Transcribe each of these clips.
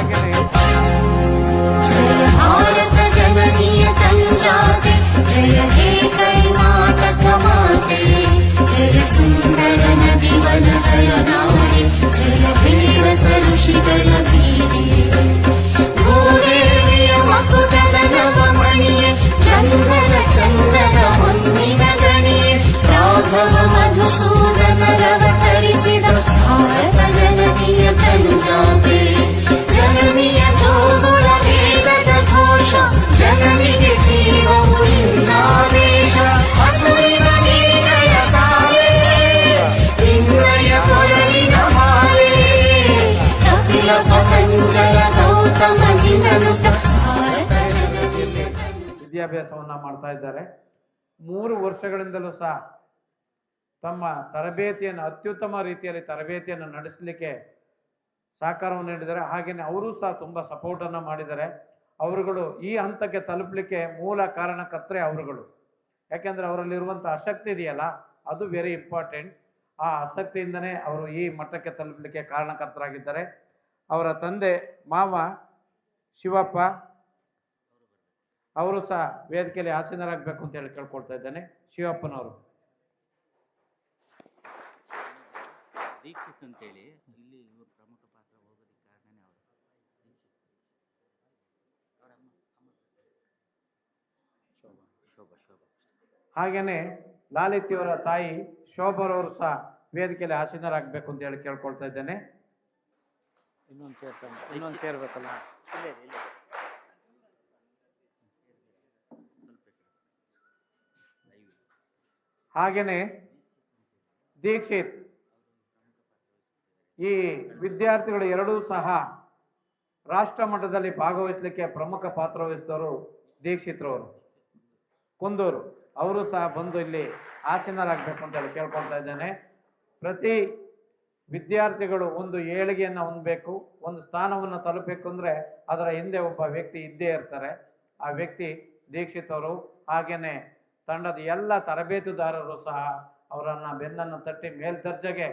ಹಾಗೆಯೇ जय भारत जननीय तंजाते जय हे कर्नाटक माते जय सुंदर नदी वन नाडे जय हे रस ऋषिಗಳ ಬೀಡೆ ಭೂದೇವಿಯ ಮಕುಟದ ನವಮಣಿಯೇ ಗಂಧದ ಚಂದನ ಹೊನ್ನಿನ ಗಣಿಯೇ ರಾಘವ ಮಧುಸೂದನರವ ತರಿಸಿದ ಭಾರತ ಜನನಿಯ ತಂಜಾತೆ ಜನನಿಯ ಜೋಗುಳ ವೇದದ ಘೋಷ ಜನನಿಗೆ ಜೀವವು ನಿನ್ನಾವೇಶ ಹಸುವಿನ ನೀಗಳ ಸಾಲೆ ನಿನ್ನಯ ಕೊರಳಿನ ಮಾಲೆ ಕಪಿಲ ಪತಂಜಲ ಗೌತಮ ಜಿನನುತ ಭಾರತ ಜನನಿಯ ವಿದ್ಯಾಭ್ಯಾಸವನ್ನ ಮಾಡ್ತಾ ಇದ್ದಾರೆ. 3 ವರ್ಷಗಳಿಂದಲೂ ಸಹ ತಮ್ಮ ತರಬೇತಿಯನ್ನು ಅತ್ಯುತ್ತಮ ರೀತಿಯಲ್ಲಿ ತರಬೇತಿಯನ್ನು ನಡೆಸಲಿಕ್ಕೆ ಸಹಕಾರವನ್ನು ನೀಡಿದ್ದಾರೆ. ಹಾಗೆಯೇ ಅವರು ಸಹ ತುಂಬ ಸಪೋರ್ಟನ್ನು ಮಾಡಿದ್ದಾರೆ. ಅವರುಗಳು ಈ ಹಂತಕ್ಕೆ ತಲುಪಲಿಕ್ಕೆ ಮೂಲ ಕಾರಣಕರ್ತರೆ ಅವರುಗಳು. ಯಾಕೆಂದರೆ ಅವರಲ್ಲಿರುವಂಥ ಆಸಕ್ತಿ ಇದೆಯಲ್ಲ, ಅದು ವೆರಿ ಇಂಪಾರ್ಟೆಂಟ್. ಆ ಆಸಕ್ತಿಯಿಂದನೇ ಅವರು ಈ ಮಟ್ಟಕ್ಕೆ ತಲುಪಲಿಕ್ಕೆ ಕಾರಣಕರ್ತರಾಗಿದ್ದಾರೆ. ಅವರ ತಂದೆ ಮಾವ ಶಿವಪ್ಪ ಅವರು ಸಹ ವೇದಿಕೆಯಲ್ಲಿ ಆಸೀನರಾಗಬೇಕು ಅಂತ ಹೇಳಿ ಕೇಳ್ಕೊಳ್ತಾ ಇದ್ದೇನೆ. ಶಿವಪ್ಪನವರು. ದೀಕ್ಷಿತ್ ಅಂತೇಳಿ ಇಲ್ಲಿ ಇವರು ಪ್ರಮುಖ ಪಾತ್ರ ಹೋಗೋದಕ್ಕೆ ಕಾರಣನೇ ಅವರು. ಶೋಭಾ. ಹಾಗೆಯೇ ಲಾಲಿತ್ಯವರ ತಾಯಿ ಶೋಭರವರು ಸಹ ವೇದಿಕೆಯಲ್ಲಿ ಆಸೀನರಾಗಬೇಕು ಅಂತ ಹೇಳಿ ಕೇಳ್ಕೊಳ್ತಾ ಇದ್ದೇನೆ. ಇನ್ನೊಂದು ಸೇರ್ಬೇಕಲ್ಲ. ಹಾಗೆಯೇ ದೀಕ್ಷಿತ್, ಈ ವಿದ್ಯಾರ್ಥಿಗಳು ಎರಡೂ ಸಹ ರಾಷ್ಟ್ರ ಮಟ್ಟದಲ್ಲಿ ಭಾಗವಹಿಸಲಿಕ್ಕೆ ಪ್ರಮುಖ ಪಾತ್ರ ವಹಿಸಿದವರು ದೀಕ್ಷಿತ್ರವರು ಕುಂದೂರು. ಅವರು ಸಹ ಬಂದು ಇಲ್ಲಿ ಆಸೀನರಾಗಬೇಕು ಅಂತ ಹೇಳಿ ಕೇಳ್ಕೊಳ್ತಾ ಇದ್ದೇನೆ. ಪ್ರತಿ ವಿದ್ಯಾರ್ಥಿಗಳು ಒಂದು ಏಳಿಗೆಯನ್ನು ಹೊಂದಬೇಕು, ಒಂದು ಸ್ಥಾನವನ್ನು ತಲುಪಬೇಕು ಅಂದರೆ ಅದರ ಹಿಂದೆ ಒಬ್ಬ ವ್ಯಕ್ತಿ ಇದ್ದೇ ಇರ್ತಾರೆ. ಆ ವ್ಯಕ್ತಿ ದೀಕ್ಷಿತ್ ಅವರು. ಹಾಗೆಯೇ ತಂಡದ ಎಲ್ಲ ತರಬೇತುದಾರರು ಸಹ ಅವರನ್ನು ಬೆನ್ನನ್ನು ತಟ್ಟಿ ಮೇಲ್ದರ್ಜೆಗೆ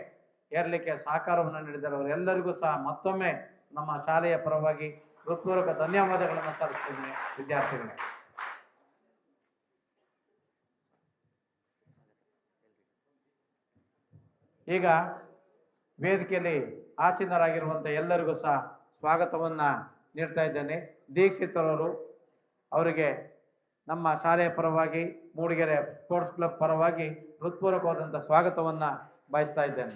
ಏರಲಿಕ್ಕೆ ಸಹಕಾರವನ್ನು ನೀಡಿದ್ದಾರೆ. ಅವರೆಲ್ಲರಿಗೂ ಸಹ ಮತ್ತೊಮ್ಮೆ ನಮ್ಮ ಶಾಲೆಯ ಪರವಾಗಿ ಹೃತ್ಪೂರ್ವಕ ಧನ್ಯವಾದಗಳನ್ನು ಸಲ್ಲಿಸ್ತಿದ್ದೇನೆ ವಿದ್ಯಾರ್ಥಿಗಳೇ. ಈಗ ವೇದಿಕೆಯಲ್ಲಿ ಆಸೀನರಾಗಿರುವಂಥ ಎಲ್ಲರಿಗೂ ಸಹ ಸ್ವಾಗತವನ್ನು ನೀಡ್ತಾ ಇದ್ದೇನೆ. ದೀಕ್ಷಿತ್ ಅವರು ಅವರಿಗೆ ನಮ್ಮ ಶಾಲೆಯ ಪರವಾಗಿ ಮೂಡಿಗೆರೆ ಸ್ಪೋರ್ಟ್ಸ್ ಕ್ಲಬ್ ಪರವಾಗಿ ಹೃತ್ಪೂರ್ವಕವಾದಂಥ ಸ್ವಾಗತವನ್ನು ಬಯಸ್ತಾ ಇದ್ದೇನೆ.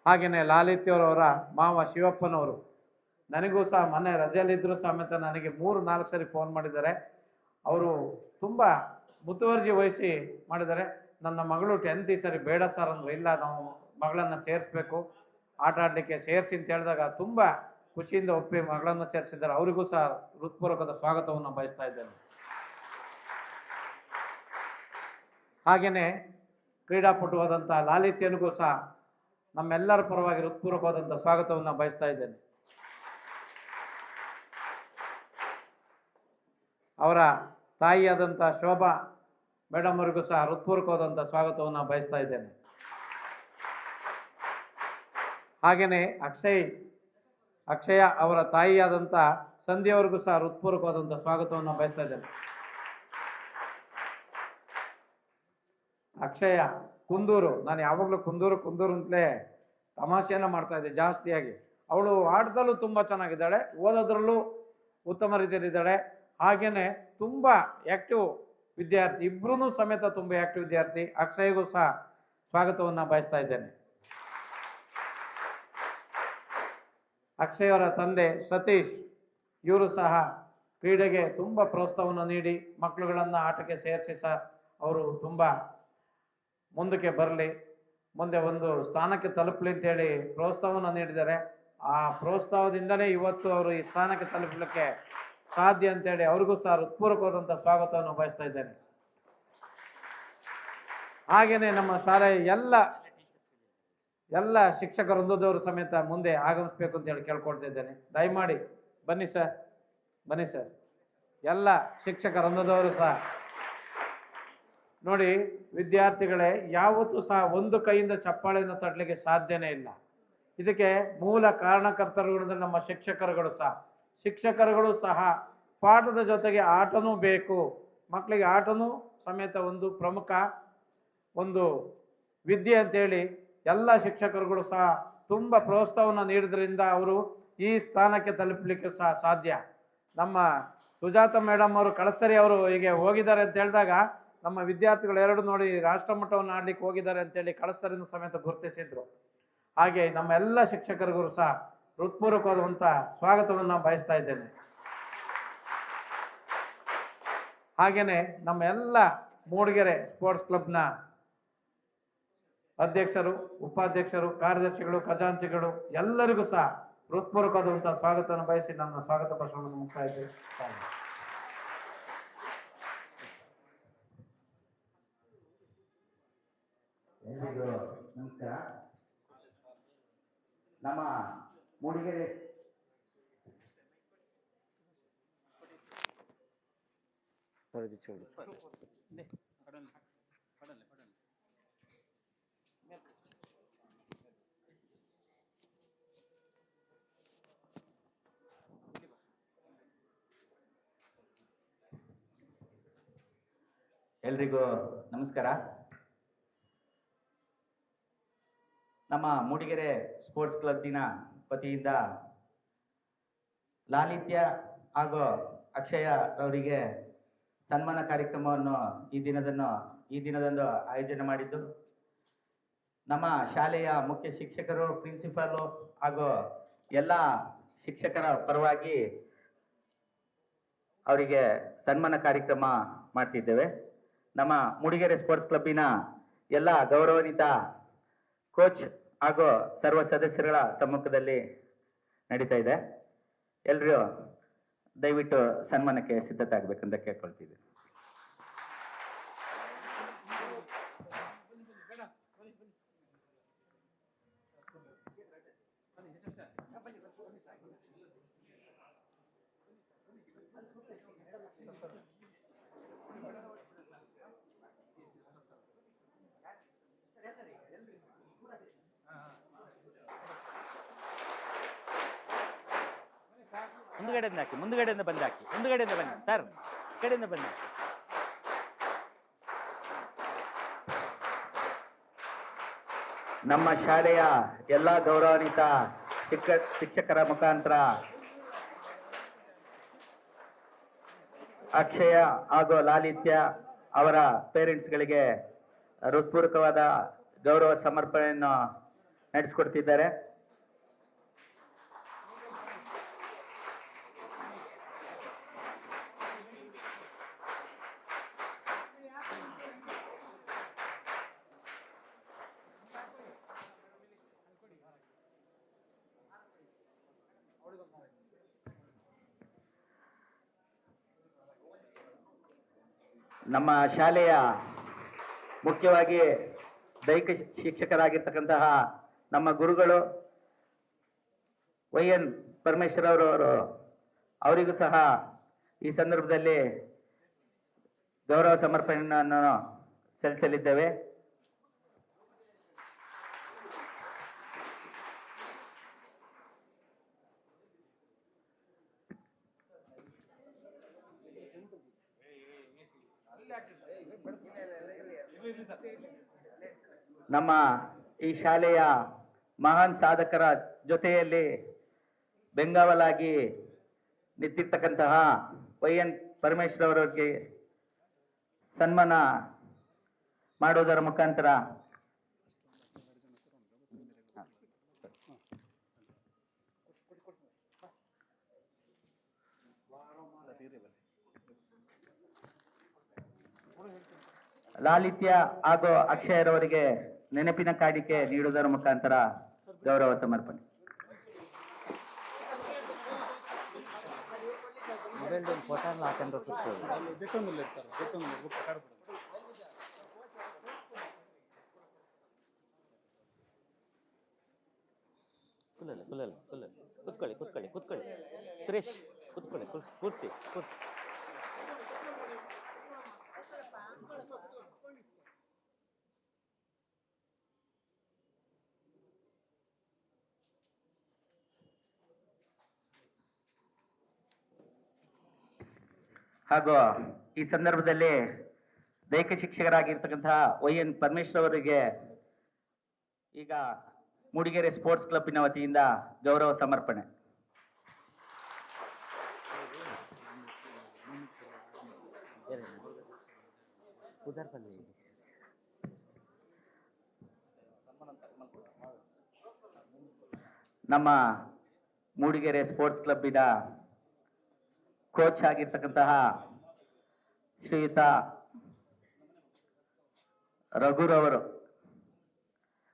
ಹಾಗೆಯೇ ಲಾಲಿತ್ಯವರವರ ಮಾವ ಶಿವಪ್ಪನವರು ನನಗೂ ಸಹ ಮನೆ ರಜೆಯಲ್ಲಿದ್ದರೂ ಸಮೇತ ನನಗೆ 3-4 ಸರಿ ಫೋನ್ ಮಾಡಿದ್ದಾರೆ. ಅವರು ತುಂಬ ಮುತುವರ್ಜಿ ವಹಿಸಿ ಮಾಡಿದ್ದಾರೆ. ನನ್ನ ಮಗಳು 10th ಈ ಸರಿ ಬೇಡ ಸರ್ ಅಂದರು. ಇಲ್ಲ, ನಾವು ಮಗಳನ್ನು ಸೇರಿಸ್ಬೇಕು, ಆಟ ಆಡಲಿಕ್ಕೆ ಸೇರಿಸಿ ಅಂತ ಹೇಳಿದಾಗ ತುಂಬ ಖುಷಿಯಿಂದ ಒಪ್ಪಿ ಮಗಳನ್ನು ಸೇರಿಸಿದ್ದಾರೆ. ಅವರಿಗೂ ಸಹ ಹೃತ್ಪೂರ್ವಕದ ಸ್ವಾಗತವನ್ನು ಬಯಸ್ತಾ ಇದ್ದೇನೆ. ಹಾಗೆಯೇ ಕ್ರೀಡಾಪಟುವಾದಂಥ ಲಾಲಿತ್ಯನಿಗೂ ಸಹ ನಮ್ಮೆಲ್ಲರ ಪರವಾಗಿ ಹೃತ್ಪೂರ್ವಕವಾದಂಥ ಸ್ವಾಗತವನ್ನು ಬಯಸ್ತಾ ಇದ್ದೇನೆ. ಅವರ ತಾಯಿಯಾದಂಥ ಶೋಭಾ ಮೇಡಮ್ ಅವರಿಗೂ ಸಹ ಹೃತ್ಪೂರ್ವಕವಾದಂಥ ಸ್ವಾಗತವನ್ನು ಬಯಸ್ತಾ ಇದ್ದೇನೆ. ಹಾಗೆಯೇ ಅಕ್ಷಯ ಅವರ ತಾಯಿಯಾದಂಥ ಸಂಧ್ಯೆಯವರಿಗೂ ಸಹ ಹೃತ್ಪೂರ್ವಕವಾದಂಥ ಸ್ವಾಗತವನ್ನು ಬಯಸ್ತಾ ಇದ್ದೇನೆ. ಅಕ್ಷಯ ಕುಂದೂರು, ನಾನು ಯಾವಾಗಲೂ ಕುಂದೂರು ಅಂತಲೇ ತಮಾಷೆಯನ್ನು ಮಾಡ್ತಾ ಇದ್ದೆ ಜಾಸ್ತಿಯಾಗಿ. ಅವಳು ಆಟದಲ್ಲೂ ತುಂಬ ಚೆನ್ನಾಗಿದ್ದಾಳೆ, ಓದೋದ್ರಲ್ಲೂ ಉತ್ತಮ ರೀತಿಯಲ್ಲಿದ್ದಾಳೆ. ಹಾಗೆಯೇ ತುಂಬ ಆ್ಯಕ್ಟಿವ್ ವಿದ್ಯಾರ್ಥಿ, ಇಬ್ಬರೂ ಸಮೇತ ತುಂಬ ಆ್ಯಕ್ಟಿವ್ ವಿದ್ಯಾರ್ಥಿ. ಅಕ್ಷಯ್ಗೂ ಸಹ ಸ್ವಾಗತವನ್ನು ಬಯಸ್ತಾ ಇದ್ದೇನೆ. ಅಕ್ಷಯವರ ತಂದೆ ಸತೀಶ್, ಇವರು ಸಹ ಕ್ರೀಡೆಗೆ ತುಂಬ ಪ್ರೋತ್ಸಾಹವನ್ನು ನೀಡಿ ಮಕ್ಕಳುಗಳನ್ನು ಆಟಕ್ಕೆ ಸೇರಿಸಿ ಸಹ ಅವರು ತುಂಬ ಮುಂದಕ್ಕೆ ಬರಲಿ, ಮುಂದೆ ಒಂದು ಸ್ಥಾನಕ್ಕೆ ತಲುಪಲಿ ಅಂತೇಳಿ ಪ್ರೋತ್ಸಾಹವನ್ನು ನೀಡಿದ್ದಾರೆ. ಆ ಪ್ರೋತ್ಸಾಹದಿಂದಲೇ ಇವತ್ತು ಅವರು ಈ ಸ್ಥಾನಕ್ಕೆ ತಲುಪಲಿಕ್ಕೆ ಸಾಧ್ಯ ಅಂತೇಳಿ ಅವ್ರಿಗೂ ಸಹ ಹೃತ್ಪೂರ್ವಕವಾದಂಥ ಸ್ವಾಗತವನ್ನು ಬಯಸ್ತಾ ಇದ್ದೇನೆ. ಹಾಗೆಯೇ ನಮ್ಮ ಶಾಲೆಯ ಎಲ್ಲ ಶಿಕ್ಷಕ ವೃಂದದವರು ಸಮೇತ ಮುಂದೆ ಆಗಮಿಸಬೇಕು ಅಂತ ಹೇಳಿ ಕೇಳ್ಕೊಳ್ತಾ ಇದ್ದೇನೆ. ದಯಮಾಡಿ ಬನ್ನಿ ಸರ್. ಎಲ್ಲ ಶಿಕ್ಷಕ ವೃಂದದವರು ಸಹ ನೋಡಿ ವಿದ್ಯಾರ್ಥಿಗಳೇ, ಯಾವತ್ತೂ ಸಹ ಒಂದು ಕೈಯಿಂದ ಚಪ್ಪಾಳೆಯನ್ನು ತಟ್ಟಲಿಕ್ಕೆ ಸಾಧ್ಯನೇ ಇಲ್ಲ. ಇದಕ್ಕೆ ಮೂಲ ಕಾರಣಕರ್ತರುಗಳು ನಮ್ಮ ಶಿಕ್ಷಕರುಗಳು ಸಹ ಪಾಠದ ಜೊತೆಗೆ ಆಟನೂ ಬೇಕು. ಮಕ್ಕಳಿಗೆ ಆಟನೂ ಸಮೇತ ಒಂದು ಪ್ರಮುಖ ಒಂದು ವಿದ್ಯೆ ಅಂತೇಳಿ ಎಲ್ಲ ಶಿಕ್ಷಕರುಗಳು ಸಹ ತುಂಬ ಪ್ರೋತ್ಸಾಹವನ್ನು ನೀಡಿದ್ರಿಂದ ಅವರು ಈ ಸ್ಥಾನಕ್ಕೆ ತಲುಪಲಿಕ್ಕೆ ಸಹ ಸಾಧ್ಯ. ನಮ್ಮ ಸುಜಾತ ಮೇಡಮ್ ಅವರು ಕಳಸರಿ ಅವರು ಹೀಗೆ ಹೋಗಿದ್ದಾರೆ ಅಂತ ಹೇಳಿದಾಗ ನಮ್ಮ ವಿದ್ಯಾರ್ಥಿಗಳು ಎರಡು ನೋಡಿ ರಾಷ್ಟ್ರ ಮಟ್ಟವನ್ನು ಆಡ್ಲಿಕ್ಕೆ ಹೋಗಿದ್ದಾರೆ ಅಂತೇಳಿ ಕಳಸರಿನ ಸಮೇತ ಗುರುತಿಸಿದ್ರು. ಹಾಗೆ ನಮ್ಮ ಎಲ್ಲ ಶಿಕ್ಷಕರಿಗೂ ಸಹ ಹೃತ್ಪೂರ್ವಕವಾದಂಥ ಸ್ವಾಗತವನ್ನು ನಾನು ಬಯಸ್ತಾ ಇದ್ದೇನೆ. ಹಾಗೆಯೇ ನಮ್ಮ ಎಲ್ಲ ಮೂಡಿಗೆರೆ ಸ್ಪೋರ್ಟ್ಸ್ ಕ್ಲಬ್ನ ಅಧ್ಯಕ್ಷರು, ಉಪಾಧ್ಯಕ್ಷರು, ಕಾರ್ಯದರ್ಶಿಗಳು, ಖಜಾಂಚಿಗಳು ಎಲ್ಲರಿಗೂ ಸಹ ಹೃತ್ಪೂರ್ವಕವಾದಂಥ ಸ್ವಾಗತವನ್ನು ಬಯಸಿ ನನ್ನ ಸ್ವಾಗತ ಭಾಷಣವನ್ನು ಮುಕ್ತಾಯ ಇದ್ದೇನೆ. ಎಲ್ರಿಗೂ ನಮಸ್ಕಾರ. ನಮ್ಮ ಮೂಡಿಗೆರೆ ಎಲ್ರಿಗೂ ನಮಸ್ಕಾರ. ನಮ್ಮ ಮೂಡಿಗೆರೆ ಸ್ಪೋರ್ಟ್ಸ್ ಕ್ಲಬ್ಬಿನ ವತಿಯಿಂದ ಲಾಲಿತ್ಯ ಹಾಗೂ ಅಕ್ಷಯ ಅವರಿಗೆ ಸನ್ಮಾನ ಕಾರ್ಯಕ್ರಮವನ್ನು ಈ ದಿನದಂದು ಆಯೋಜನೆ ಮಾಡಿದ್ದು ನಮ್ಮ ಶಾಲೆಯ ಮುಖ್ಯ ಶಿಕ್ಷಕರು, ಪ್ರಿನ್ಸಿಪಾಲು ಹಾಗೂ ಎಲ್ಲ ಶಿಕ್ಷಕರ ಪರವಾಗಿ ಅವರಿಗೆ ಸನ್ಮಾನ ಕಾರ್ಯಕ್ರಮ ಮಾಡ್ತಿದ್ದೇವೆ. ನಮ್ಮ ಮೂಡಿಗೆರೆ ಸ್ಪೋರ್ಟ್ಸ್ ಕ್ಲಬ್ಬಿನ ಎಲ್ಲ ಗೌರವಾನ್ವಿತ ಕೋಚ್ ಹಾಗೂ ಸರ್ವ ಸದಸ್ಯರುಗಳ ಸಮ್ಮುಖದಲ್ಲಿ ನಡೀತಾ ಇದೆ. ಎಲ್ಲರೂ ದಯವಿಟ್ಟು ಸನ್ಮಾನಕ್ಕೆ ಸಿದ್ಧತೆ ಆಗಬೇಕಂತ ಕೇಳ್ಕೊಳ್ತಿದ್ದೆ. ಮುಂದುಗಡೆಯಿಂದ ಬನ್ನಿ ಸರ್, ಕಡೆಯಿಂದ ಬನ್ನಿ. ನಮ್ಮ ಶಾಲೆಯ ಎಲ್ಲ ಗೌರವಾನ್ವಿತ ಶಿಕ್ಷಕರ ಮುಖಾಂತರ ಅಕ್ಷಯ ಹಾಗೂ ಲಾಲಿತ್ಯ ಅವರ ಪೇರೆಂಟ್ಸ್ಗಳಿಗೆ ಹೃತ್ಪೂರ್ವಕವಾದ ಗೌರವ ಸಮರ್ಪಣೆಯನ್ನು ನಡೆಸಿಕೊಡ್ತಿದ್ದಾರೆ. ನಮ್ಮ ಶಾಲೆಯ ಮುಖ್ಯವಾಗಿ ದೈಹಿಕ ಶಿಕ್ಷಕರಾಗಿರ್ತಕ್ಕಂತಹ ನಮ್ಮ ಗುರುಗಳು YN ಪರಮೇಶ್ವರ್ ಅವರು ಅವರಿಗೂ ಸಹ ಈ ಸಂದರ್ಭದಲ್ಲಿ ಗೌರವ ಸಮರ್ಪಣೆಯನ್ನು ಸಲ್ಲಿಸಲಿದ್ದೇವೆ. ನಮ್ಮ ಈ ಶಾಲೆಯ ಮಹಾನ್ ಸಾಧಕರ ಜೊತೆಯಲ್ಲಿ ಬೆಂಗಾವಲಾಗಿ ನಿಂತಿರ್ತಕ್ಕಂತಹ YN ಪರಮೇಶ್ವರ್ ಅವರಿಗೆ ಸನ್ಮಾನ ಮಾಡುವುದರ ಮುಖಾಂತರ ಲಾಲಿತ್ಯ ಹಾಗೂ ಅಕ್ಷಯರವರಿಗೆ ನೆನಪಿನ ಕಾಣಿಕೆ ನೀಡುವುದರ ಮುಖಾಂತರ ಗೌರವ ಸಮರ್ಪಣೆ. ಕೂತ್ಕೊಳ್ಳಿ ಸುರೇಶ್, ಕೂರ್ಸಿ. ಹಾಗೂ ಈ ಸಂದರ್ಭದಲ್ಲಿ ದೈಹಿಕ ಶಿಕ್ಷಕರಾಗಿರ್ತಕ್ಕಂತಹ YN ಪರಮೇಶ್ವರ್ ಅವರಿಗೆ ಈಗ ಮೂಡಿಗೆರೆ ಸ್ಪೋರ್ಟ್ಸ್ ಕ್ಲಬ್ಬಿನ ವತಿಯಿಂದ ಗೌರವ ಸಮರ್ಪಣೆ. ನಮ್ಮ ಮೂಡಿಗೆರೆ ಸ್ಪೋರ್ಟ್ಸ್ ಕ್ಲಬ್ಬಿನ ಕೋಚ್ ಆಗಿರ್ತಕ್ಕಂತಹ ಶ್ರೀಯುತ ರಘುರವರು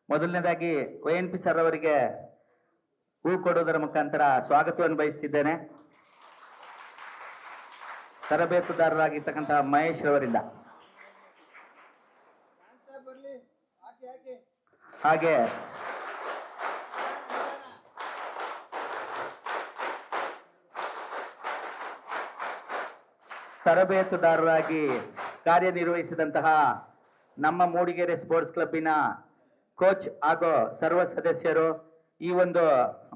ಮೊದಲನೇದಾಗಿ ONP ಸರ್ ಅವರಿಗೆ ಹೂ ಕೊಡುವುದರ ಮುಖಾಂತರ ಸ್ವಾಗತವನ್ನು ಬಯಸ್ತಿದ್ದೇನೆ. ತರಬೇತುದಾರರಾಗಿರ್ತಕ್ಕಂತಹ ಮಹೇಶ್ ರವರಿಂದ ಹಾಗೆ ತರಬೇತುದಾರರಾಗಿ ಕಾರ್ಯನಿರ್ವಹಿಸಿದಂತಹ ನಮ್ಮ ಮೂಡಿಗೆರೆ ಸ್ಪೋರ್ಟ್ಸ್ ಕ್ಲಬ್ಬಿನ ಕೋಚ್ ಹಾಗೂ ಸರ್ವ ಸದಸ್ಯರು ಈ ಒಂದು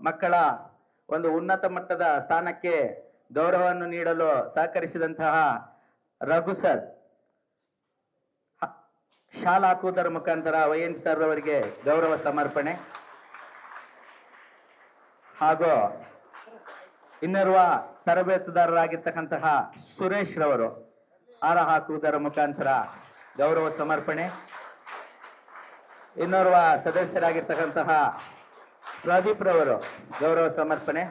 ಮಕ್ಕಳ ಒಂದು ಉನ್ನತ ಮಟ್ಟದ ಸ್ಥಾನಕ್ಕೆ ಗೌರವವನ್ನು ನೀಡಲು ಸಹಕರಿಸಿದಂತಹ ರಘು ಸರ್ ಶಾಲ್ ಹಾಕುವುದರ ಮುಖಾಂತರ YN ಸರ್ ಅವರಿಗೆ ಗೌರವ ಸಮರ್ಪಣೆ. ಹಾಗೂ ಇನ್ನೋರ್ವ ತರಬೇತುದಾರರಾಗಿರ್ತಕ್ಕಂತಹ ಸುರೇಶ್ ರವರು ಹಾರ ಹಾಕುವುದರ ಮುಖಾಂತರ ಗೌರವ ಸಮರ್ಪಣೆ. ಇನ್ನೋರ್ವ ಸದಸ್ಯರಾಗಿರ್ತಕ್ಕಂತಹ ಪ್ರದೀಪ್ ರವರು ಗೌರವ ಸಮರ್ಪಣೆ.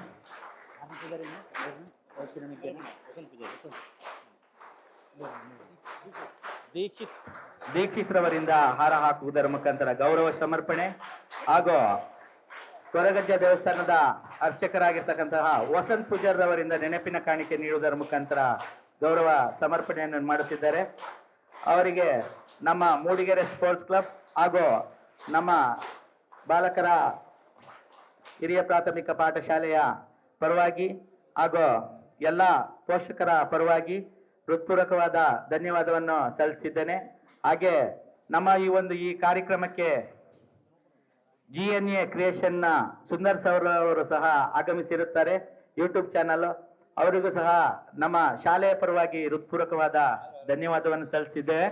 ದೀಕ್ಷಿತ್ ರವರಿಂದ ಹಾರ ಹಾಕುವುದರ ಮುಖಾಂತರ ಗೌರವ ಸಮರ್ಪಣೆ. ಹಾಗೂ ಕೊರಗಜ್ಜ ದೇವಸ್ಥಾನದ ಅರ್ಚಕರಾಗಿರ್ತಕ್ಕಂತಹ ವಸಂತ್ ಪೂಜಾರ್ ರವರಿಂದ ನೆನಪಿನ ಕಾಣಿಕೆ ನೀಡುವುದರ ಮುಖಾಂತರ ಗೌರವ ಸಮರ್ಪಣೆಯನ್ನು ಮಾಡುತ್ತಿದ್ದಾರೆ. ಅವರಿಗೆ ನಮ್ಮ ಮೂಡಿಗೆರೆ ಸ್ಪೋರ್ಟ್ಸ್ ಕ್ಲಬ್ ಹಾಗೂ ನಮ್ಮ ಬಾಲಕರ ಹಿರಿಯ ಪ್ರಾಥಮಿಕ ಪಾಠಶಾಲೆಯ ಪರವಾಗಿ ಹಾಗೂ ಎಲ್ಲ ಪೋಷಕರ ಪರವಾಗಿ ಹೃತ್ಪೂರ್ವಕವಾದ ಧನ್ಯವಾದವನ್ನು ಸಲ್ಲಿಸುತ್ತಿದ್ದೇನೆ. ಹಾಗೆ ನಮ್ಮ ಈ ಕಾರ್ಯಕ್ರಮಕ್ಕೆ GNA ಕ್ರಿಯೇಷನ್ನ ಸುಂದರ್ ಸರ್ ಅವರು ಸಹ ಆಗಮಿಸಿರುತ್ತಾರೆ, ಯೂಟ್ಯೂಬ್ ಚಾನಲ್. ಅವರಿಗೂ ಸಹ ನಮ್ಮ ಶಾಲೆಯ ಪರವಾಗಿ ಹೃತ್ಪೂರ್ವಕವಾದ ಧನ್ಯವಾದವನ್ನು ಸಲ್ಲಿಸಿದ್ದೇವೆ.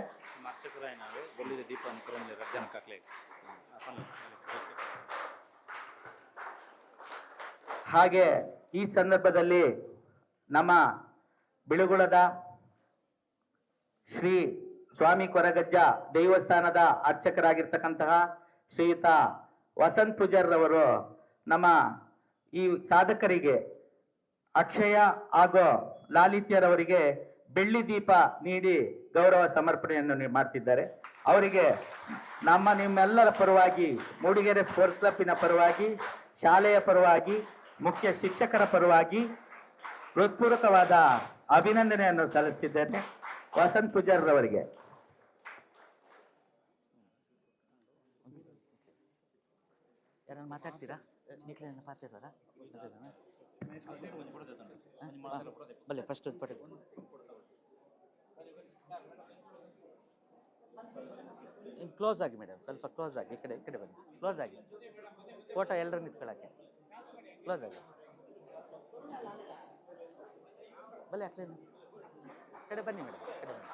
ಹಾಗೆ ಈ ಸಂದರ್ಭದಲ್ಲಿ ನಮ್ಮ ಬಿಳುಗುಳದ ಶ್ರೀ ಸ್ವಾಮಿ ಕೊರಗಜ್ಜ ದೇವಸ್ಥಾನದ ಅರ್ಚಕರಾಗಿರ್ತಕ್ಕಂತಹ ಶ್ರೀಯುತ ವಸಂತ್ ಪೂಜಾರ್ ರವರು ನಮ್ಮ ಈ ಸಾಧಕರಿಗೆ ಅಕ್ಷಯ ಹಾಗೂ ಲಾಲಿತ್ಯರವರಿಗೆ ಬೆಳ್ಳಿ ದೀಪ ನೀಡಿ ಗೌರವ ಸಮರ್ಪಣೆಯನ್ನು ಮಾಡ್ತಿದ್ದಾರೆ. ಅವರಿಗೆ ನಿಮ್ಮೆಲ್ಲರ ಪರವಾಗಿ, ಮೂಡಿಗೆರೆ ಸ್ಪೋರ್ಟ್ಸ್ ಕ್ಲಬ್ಬಿನ ಪರವಾಗಿ, ಶಾಲೆಯ ಪರವಾಗಿ, ಮುಖ್ಯ ಶಿಕ್ಷಕರ ಪರವಾಗಿ ಹೃತ್ಪೂರ್ವಕವಾದ ಅಭಿನಂದನೆಯನ್ನು ಸಲ್ಲಿಸುತ್ತಿದ್ದೇನೆ ವಸಂತ್ ಪೂಜಾರ್ ರವರಿಗೆ. ಯಾರನ್ನು ಮಾತಾಡ್ತೀರಾ? ಬಲ್ಲೆ ಫಸ್ಟ್ ಕ್ಲೋಸ್ ಆಗಿ ಮೇಡಮ್, ಸ್ವಲ್ಪ ಕ್ಲೋಸ್ ಆಗಿ, ಈ ಕಡೆ ಬನ್ನಿ, ಕ್ಲೋಸ್ ಆಗಿ ಫೋಟೋ ಎಲ್ಲರೂ ನಿಂತ್ಕೊಳ್ಳೋಕ್ಕೆ ಕ್ಲೋಸ್ ಆಗಿ ಬಲ್ಲೆ ಅಕ್ಲೇನು ಕಡೆ ಬನ್ನಿ ಮೇಡಮ್, ಕಡೆ ಬನ್ನಿ.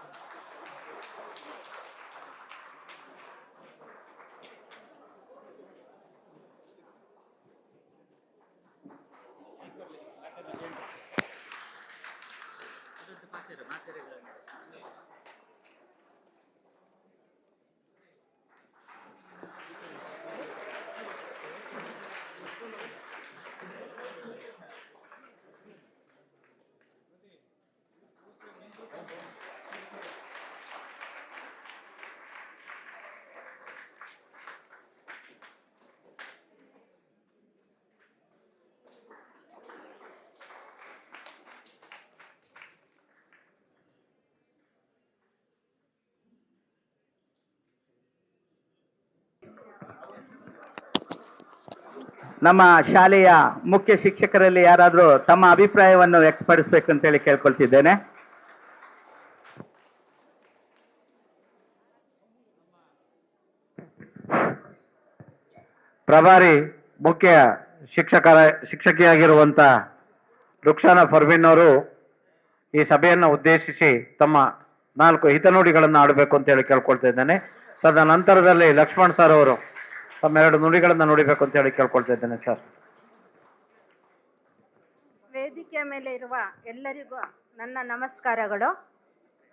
ನಮ್ಮ ಶಾಲೆಯ ಮುಖ್ಯ ಶಿಕ್ಷಕರಲ್ಲಿ ಯಾರಾದರೂ ತಮ್ಮ ಅಭಿಪ್ರಾಯವನ್ನು ವ್ಯಕ್ತಪಡಿಸಬೇಕು ಅಂತೇಳಿ ಕೇಳ್ಕೊಳ್ತಿದ್ದೇನೆ. ಪ್ರಭಾರಿ ಮುಖ್ಯ ಶಿಕ್ಷಕಿಯಾಗಿರುವಂತ ರುಕ್ಸಾನಾ ಫರ್ಮೀನ್ ಅವರು ಈ ಸಭೆಯನ್ನು ಉದ್ದೇಶಿಸಿ ತಮ್ಮ 4 ಹಿತನುಡಿಗಳನ್ನು ಆಡಬೇಕು ಅಂತ ಹೇಳಿ ಕೇಳ್ಕೊಳ್ತಾ ಇದ್ದೇನೆ. ತದನಂತರದಲ್ಲಿ ಲಕ್ಷ್ಮಣ್ ಸರ್ ಅವರು ತಮ್ಮ 2 ನುಡಿಗಳನ್ನು ನುಡಿಬೇಕು ಅಂತ ಹೇಳಿ ಕೇಳ್ಕೊಳ್ತಾ ಇದ್ದೇನೆ ಸರ್. ವೇದಿಕೆಯ ಮೇಲೆ ಇರುವ ಎಲ್ಲರಿಗೂ ನನ್ನ ನಮಸ್ಕಾರಗಳು.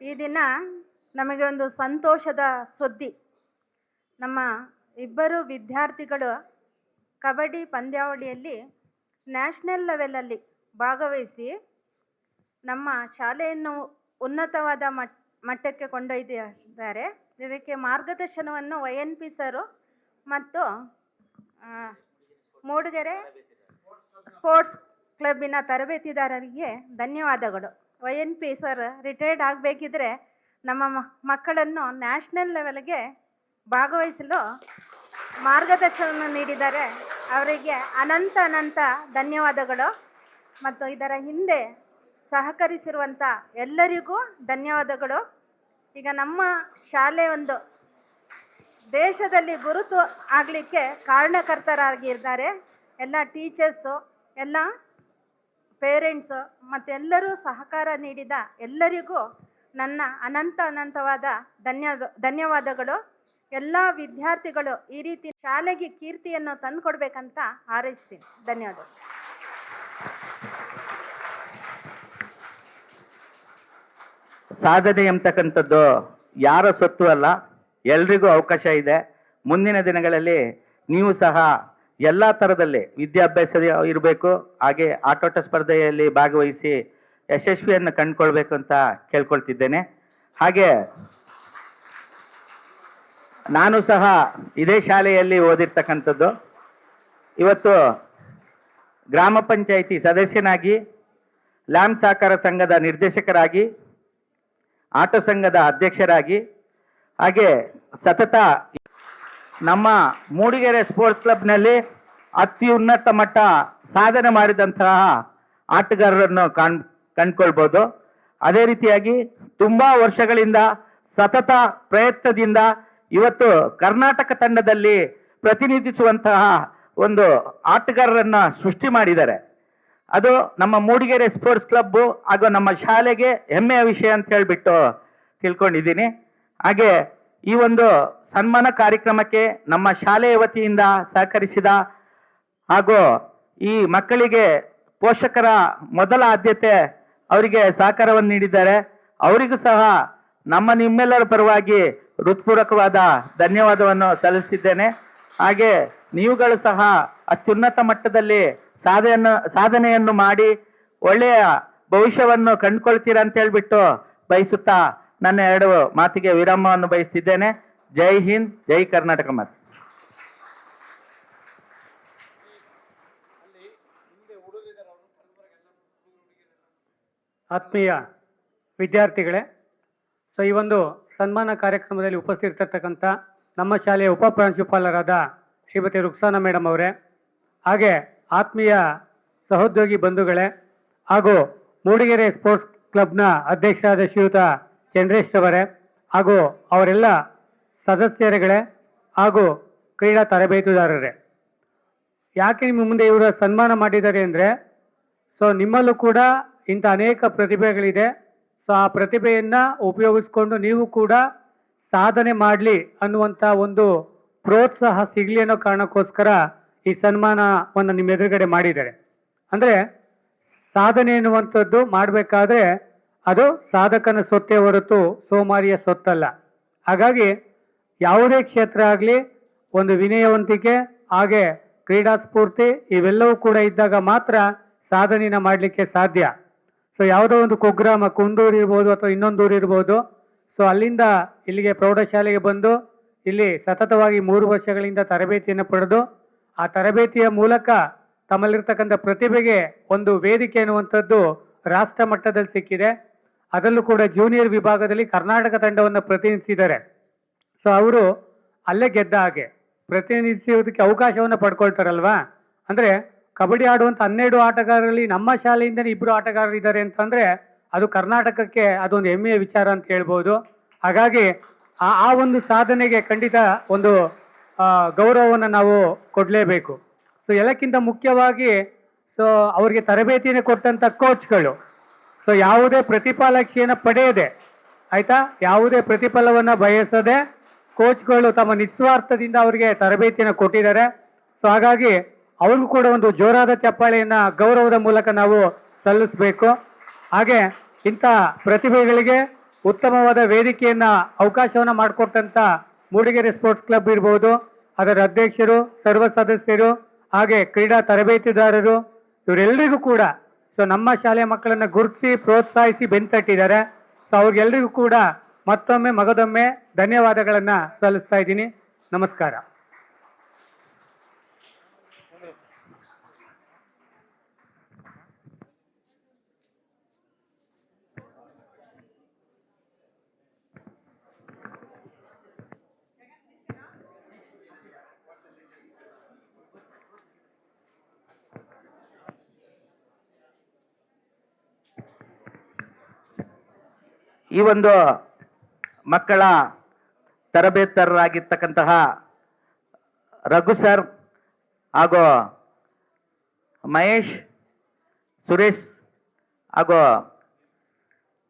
ಈ ದಿನ ನಮಗೆ ಒಂದು ಸಂತೋಷದ ಸುದ್ದಿ. ನಮ್ಮ ಇಬ್ಬರು ವಿದ್ಯಾರ್ಥಿಗಳು ಕಬಡ್ಡಿ ಪಂದ್ಯಾವಳಿಯಲ್ಲಿ ನ್ಯಾಷನಲ್ ಲೆವೆಲಲ್ಲಿ ಭಾಗವಹಿಸಿ ನಮ್ಮ ಶಾಲೆಯನ್ನು ಉನ್ನತವಾದ ಮಟ್ಟಕ್ಕೆ ಕೊಂಡೊಯ್ದಿದ್ದಾರೆ. ಇದಕ್ಕೆ ಮಾರ್ಗದರ್ಶನವನ್ನು YNP ಸರು ಮತ್ತು ಮೂಡಿಗೆರೆ ಸ್ಪೋರ್ಟ್ಸ್ ಕ್ಲಬ್ಬಿನ ತರಬೇತಿದಾರರಿಗೆ ಧನ್ಯವಾದಗಳು. YNP ಸರ್ ರಿಟೈರ್ಡ್ ಆಗಬೇಕಿದ್ರೆ ನಮ್ಮ ಮಕ್ಕಳನ್ನು ನ್ಯಾಷನಲ್ ಲೆವೆಲ್ಗೆ ಭಾಗವಹಿಸಲು ಮಾರ್ಗದರ್ಶನ ನೀಡಿದ್ದಾರೆ. ಅವರಿಗೆ ಅನಂತ ಧನ್ಯವಾದಗಳು. ಮತ್ತು ಇದರ ಹಿಂದೆ ಸಹಕರಿಸಿರುವಂಥ ಎಲ್ಲರಿಗೂ ಧನ್ಯವಾದಗಳು. ಈಗ ನಮ್ಮ ಶಾಲೆ ಒಂದು ದೇಶದಲ್ಲಿ ಗುರುತು ಆಗಲಿಕ್ಕೆ ಕಾರಣಕರ್ತರಾಗಿದ್ದಾರೆ. ಎಲ್ಲ ಟೀಚರ್ಸು, ಎಲ್ಲ ಪೇರೆಂಟ್ಸು ಮತ್ತೆಲ್ಲರೂ ಸಹಕಾರ ನೀಡಿದ ಎಲ್ಲರಿಗೂ ನನ್ನ ಅನಂತವಾದ ಧನ್ಯವಾದಗಳು. ಎಲ್ಲ ವಿದ್ಯಾರ್ಥಿಗಳು ಈ ರೀತಿ ಶಾಲೆಗೆ ಕೀರ್ತಿಯನ್ನು ತಂದುಕೊಡ್ಬೇಕಂತ ಹಾರೈಸ್ತೀನಿ. ಧನ್ಯವಾದಗಳು. ಸಾಧನೆ ಎಂಬತಕ್ಕಂಥದ್ದು ಯಾರ ಸೊತ್ತು ಅಲ್ಲ, ಎಲ್ರಿಗೂ ಅವಕಾಶ ಇದೆ. ಮುಂದಿನ ದಿನಗಳಲ್ಲಿ ನೀವು ಸಹ ಎಲ್ಲ ಥರದಲ್ಲಿ ವಿದ್ಯಾಭ್ಯಾಸ ಇರಬೇಕು, ಹಾಗೆ ಆಟೋಟ ಸ್ಪರ್ಧೆಯಲ್ಲಿ ಭಾಗವಹಿಸಿ ಯಶಸ್ವಿಯನ್ನು ಕಂಡುಕೊಳ್ಬೇಕು ಅಂತ ಕೇಳ್ಕೊಳ್ತಿದ್ದೇನೆ. ಹಾಗೆ ನಾನು ಸಹ ಇದೇ ಶಾಲೆಯಲ್ಲಿ ಓದಿರ್ತಕ್ಕಂಥದ್ದು. ಇವತ್ತು ಗ್ರಾಮ ಪಂಚಾಯಿತಿ ಸದಸ್ಯನಾಗಿ, ಲ್ಯಾಂಪ್ ಸಹಕಾರ ಸಂಘದ ನಿರ್ದೇಶಕರಾಗಿ, ಆಟೋ ಸಂಘದ ಅಧ್ಯಕ್ಷರಾಗಿ, ಹಾಗೆ ಸತತ ನಮ್ಮ ಮೂಡಿಗೆರೆ ಸ್ಪೋರ್ಟ್ಸ್ ಕ್ಲಬ್ನಲ್ಲಿ ಅತ್ಯುನ್ನತ ಮಟ್ಟ ಸಾಧನೆ ಮಾಡಿದಂತಹ ಆಟಗಾರರನ್ನು ಕಂಡುಕೊಳ್ಬೋದು. ಅದೇ ರೀತಿಯಾಗಿ ತುಂಬ ವರ್ಷಗಳಿಂದ ಸತತ ಪ್ರಯತ್ನದಿಂದ ಇವತ್ತು ಕರ್ನಾಟಕ ತಂಡದಲ್ಲಿ ಪ್ರತಿನಿಧಿಸುವಂತಹ ಒಂದು ಆಟಗಾರರನ್ನು ಸೃಷ್ಟಿ ಮಾಡಿದ್ದಾರೆ. ಅದು ನಮ್ಮ ಮೂಡಿಗೆರೆ ಸ್ಪೋರ್ಟ್ಸ್ ಕ್ಲಬ್ಬು ಹಾಗೂ ನಮ್ಮ ಶಾಲೆಗೆ ಹೆಮ್ಮೆಯ ವಿಷಯ ಅಂತ ಹೇಳಿಬಿಟ್ಟು ತಿಳ್ಕೊಂಡಿದ್ದೀನಿ. ಹಾಗೆ ಈ ಒಂದು ಸನ್ಮಾನ ಕಾರ್ಯಕ್ರಮಕ್ಕೆ ನಮ್ಮ ಶಾಲೆಯ ವತಿಯಿಂದ ಸಹಕರಿಸಿದ ಹಾಗೂ ಈ ಮಕ್ಕಳಿಗೆ ಪೋಷಕರ ಮೊದಲ ಆದ್ಯತೆ ಅವರಿಗೆ ಸಹಕಾರವನ್ನು ನೀಡಿದ್ದಾರೆ. ಅವರಿಗೂ ಸಹ ನಿಮ್ಮೆಲ್ಲರ ಪರವಾಗಿ ಹೃತ್ಪೂರ್ವಕವಾದ ಧನ್ಯವಾದವನ್ನು ಸಲ್ಲಿಸಿದ್ದೇನೆ. ಹಾಗೆ ನೀವುಗಳು ಸಹ ಅತ್ಯುನ್ನತ ಮಟ್ಟದಲ್ಲಿ ಸಾಧನೆಯನ್ನು ಮಾಡಿ ಒಳ್ಳೆಯ ಭವಿಷ್ಯವನ್ನು ಕಂಡುಕೊಳ್ತೀರಾ ಅಂತ ಹೇಳ್ಬಿಟ್ಟು ಬಯಸುತ್ತಾ ನನ್ನ 2 ಮಾತಿಗೆ ವಿರಾಮವನ್ನು ಬಯಸ್ತಿದ್ದೇನೆ. ಜೈ ಹಿಂದ್, ಜೈ ಕರ್ನಾಟಕ ಮಾತು. ಆತ್ಮೀಯ ವಿದ್ಯಾರ್ಥಿಗಳೇ, ಸೊ ಈ ಒಂದು ಸನ್ಮಾನ ಕಾರ್ಯಕ್ರಮದಲ್ಲಿ ಉಪಸ್ಥಿತಿರ್ತಕ್ಕಂಥ ನಮ್ಮ ಶಾಲೆಯ ಉಪಪ್ರಾಂಶುಪಾಲರಾದ ಶ್ರೀಮತಿ ರುಕ್ಸಾನಾ ಮೇಡಮ್ ಅವರೇ, ಹಾಗೆ ಆತ್ಮೀಯ ಸಹೋದ್ಯೋಗಿ ಬಂಧುಗಳೇ, ಹಾಗೂ ಮೂಡಿಗೆರೆ ಸ್ಪೋರ್ಟ್ಸ್ ಕ್ಲಬ್ನ ಅಧ್ಯಕ್ಷರಾದ ಶ್ರೀಯುತ ಚಂದ್ರೇಶ್ ಅವರೇ, ಹಾಗೂ ಅವರೆಲ್ಲ ಸದಸ್ಯರುಗಳೇ, ಹಾಗೂ ಕ್ರೀಡಾ ತರಬೇತುದಾರರೇ, ಯಾಕೆ ನಿಮ್ಮ ಮುಂದೆ ಇವರ ಸನ್ಮಾನ ಮಾಡಿದ್ದಾರೆ ಅಂದರೆ, ಸೊ ನಿಮ್ಮಲ್ಲೂ ಕೂಡ ಇಂಥ ಅನೇಕ ಪ್ರತಿಭೆಗಳಿದೆ. ಸೊ ಆ ಪ್ರತಿಭೆಯನ್ನು ಉಪಯೋಗಿಸ್ಕೊಂಡು ನೀವು ಕೂಡ ಸಾಧನೆ ಮಾಡಲಿ ಅನ್ನುವಂಥ ಒಂದು ಪ್ರೋತ್ಸಾಹ ಸಿಗಲಿ ಅನ್ನೋ ಕಾರಣಕ್ಕೋಸ್ಕರ ಈ ಸನ್ಮಾನವನ್ನು ನಿಮ್ಮ ಎದುರುಗಡೆ ಮಾಡಿದ್ದಾರೆ. ಅಂದರೆ ಸಾಧನೆ ಎನ್ನುವಂಥದ್ದು ಮಾಡಬೇಕಾದ್ರೆ ಅದು ಸಾಧಕನ ಸೊತ್ತೇ ಹೊರತು ಸೋಮಾರಿಯ ಸೊತ್ತಲ್ಲ. ಹಾಗಾಗಿ ಯಾವುದೇ ಕ್ಷೇತ್ರ ಆಗಲಿ ಒಂದು ವಿನಯವಂತಿಕೆ ಹಾಗೆ ಕ್ರೀಡಾ ಸ್ಫೂರ್ತಿ ಇವೆಲ್ಲವೂ ಕೂಡ ಇದ್ದಾಗ ಮಾತ್ರ ಸಾಧನೆಯನ್ನು ಮಾಡಲಿಕ್ಕೆ ಸಾಧ್ಯ. ಸೊ ಯಾವುದೋ ಒಂದು ಕುಗ್ರಾಮ, ಕುಂದೂರು ಇರ್ಬೋದು ಅಥವಾ ಇನ್ನೊಂದು ಊರು ಇರ್ಬೋದು, ಸೊ ಅಲ್ಲಿಂದ ಇಲ್ಲಿಗೆ ಪ್ರೌಢಶಾಲೆಗೆ ಬಂದು ಇಲ್ಲಿ ಸತತವಾಗಿ 3 ವರ್ಷಗಳಿಂದ ತರಬೇತಿಯನ್ನು ಪಡೆದು ಆ ತರಬೇತಿಯ ಮೂಲಕ ತಮ್ಮಲ್ಲಿರ್ತಕ್ಕಂಥ ಪ್ರತಿಭೆಗೆ ಒಂದು ವೇದಿಕೆ ಅನ್ನುವಂಥದ್ದು ರಾಷ್ಟ್ರ ಮಟ್ಟದಲ್ಲಿ ಸಿಕ್ಕಿದೆ. ಅದರಲ್ಲೂ ಕೂಡ ಜೂನಿಯರ್ ವಿಭಾಗದಲ್ಲಿ ಕರ್ನಾಟಕ ತಂಡವನ್ನು ಪ್ರತಿನಿಧಿಸಿದ್ದಾರೆ. ಸೊ ಅವರು ಅಲ್ಲೇ ಗೆದ್ದ ಹಾಗೆ ಪ್ರತಿನಿಧಿಸುವುದಕ್ಕೆ ಅವಕಾಶವನ್ನು ಪಡ್ಕೊಳ್ತಾರಲ್ವಾ. ಅಂದರೆ ಕಬಡ್ಡಿ ಆಡುವಂಥ 12 ಆಟಗಾರರಲ್ಲಿ ನಮ್ಮ ಶಾಲೆಯಿಂದಲೇ 2 ಆಟಗಾರರಿದ್ದಾರೆ ಅಂತಂದರೆ ಅದು ಕರ್ನಾಟಕಕ್ಕೆ ಅದೊಂದು ಹೆಮ್ಮೆಯ ವಿಚಾರ ಅಂತ ಹೇಳ್ಬೋದು. ಹಾಗಾಗಿ ಆ ಒಂದು ಸಾಧನೆಗೆ ಖಂಡಿತ ಒಂದು ಗೌರವವನ್ನು ನಾವು ಕೊಡಲೇಬೇಕು. ಸೊ ಎಲ್ಲಕ್ಕಿಂತ ಮುಖ್ಯವಾಗಿ ಸೊ ಅವರಿಗೆ ತರಬೇತಿಯನ್ನು ಕೊಟ್ಟಂಥ ಕೋಚ್ಗಳು, ಸೊ ಯಾವುದೇ ಪ್ರತಿಫಲಾಕ್ಷೆಯನ್ನು ಪಡೆಯದೆ, ಆಯ್ತಾ, ಯಾವುದೇ ಪ್ರತಿಫಲವನ್ನು ಬಯಸದೆ ಕೋಚ್ಗಳು ತಮ್ಮ ನಿಸ್ವಾರ್ಥದಿಂದ ಅವರಿಗೆ ತರಬೇತಿಯನ್ನು ಕೊಟ್ಟಿದ್ದಾರೆ. ಸೊ ಹಾಗಾಗಿ ಅವ್ರಿಗೂ ಕೂಡ ಒಂದು ಜೋರಾದ ಚಪ್ಪಾಳೆಯನ್ನು ಗೌರವದ ಮೂಲಕ ನಾವು ಸಲ್ಲಿಸಬೇಕು. ಹಾಗೆ ಇಂಥ ಪ್ರತಿಭೆಗಳಿಗೆ ಉತ್ತಮವಾದ ವೇದಿಕೆಯನ್ನು ಅವಕಾಶವನ್ನು ಮಾಡಿಕೊಟ್ಟಂಥ ಮೂಡಿಗೆರೆ ಸ್ಪೋರ್ಟ್ಸ್ ಕ್ಲಬ್ ಇರ್ಬೋದು, ಅದರ ಅಧ್ಯಕ್ಷರು, ಸರ್ವ ಸದಸ್ಯರು, ಹಾಗೆ ಕ್ರೀಡಾ ತರಬೇತಿದಾರರು, ಇವರೆಲ್ಲರಿಗೂ ಕೂಡ ಸೊ ನಮ್ಮ ಶಾಲೆಯ ಮಕ್ಕಳನ್ನು ಗುರುತಿಸಿ ಪ್ರೋತ್ಸಾಹಿಸಿ ಬೆನ್ತಟ್ಟಿದ್ದಾರೆ. ಸೊ ಅವ್ರಿಗೆಲ್ಲರಿಗೂ ಕೂಡ ಮತ್ತೊಮ್ಮೆ ಮಗದೊಮ್ಮೆ ಧನ್ಯವಾದಗಳನ್ನು ಸಲ್ಲಿಸ್ತಾ ಇದ್ದೀನಿ. ನಮಸ್ಕಾರ. ಈ ಒಂದು ಮಕ್ಕಳ ತರಬೇತರಾಗಿರ್ತಕ್ಕಂತಹ ರಘು ಸರ್ ಹಾಗೂ ಮಹೇಶ್, ಸುರೇಶ್ ಹಾಗೂ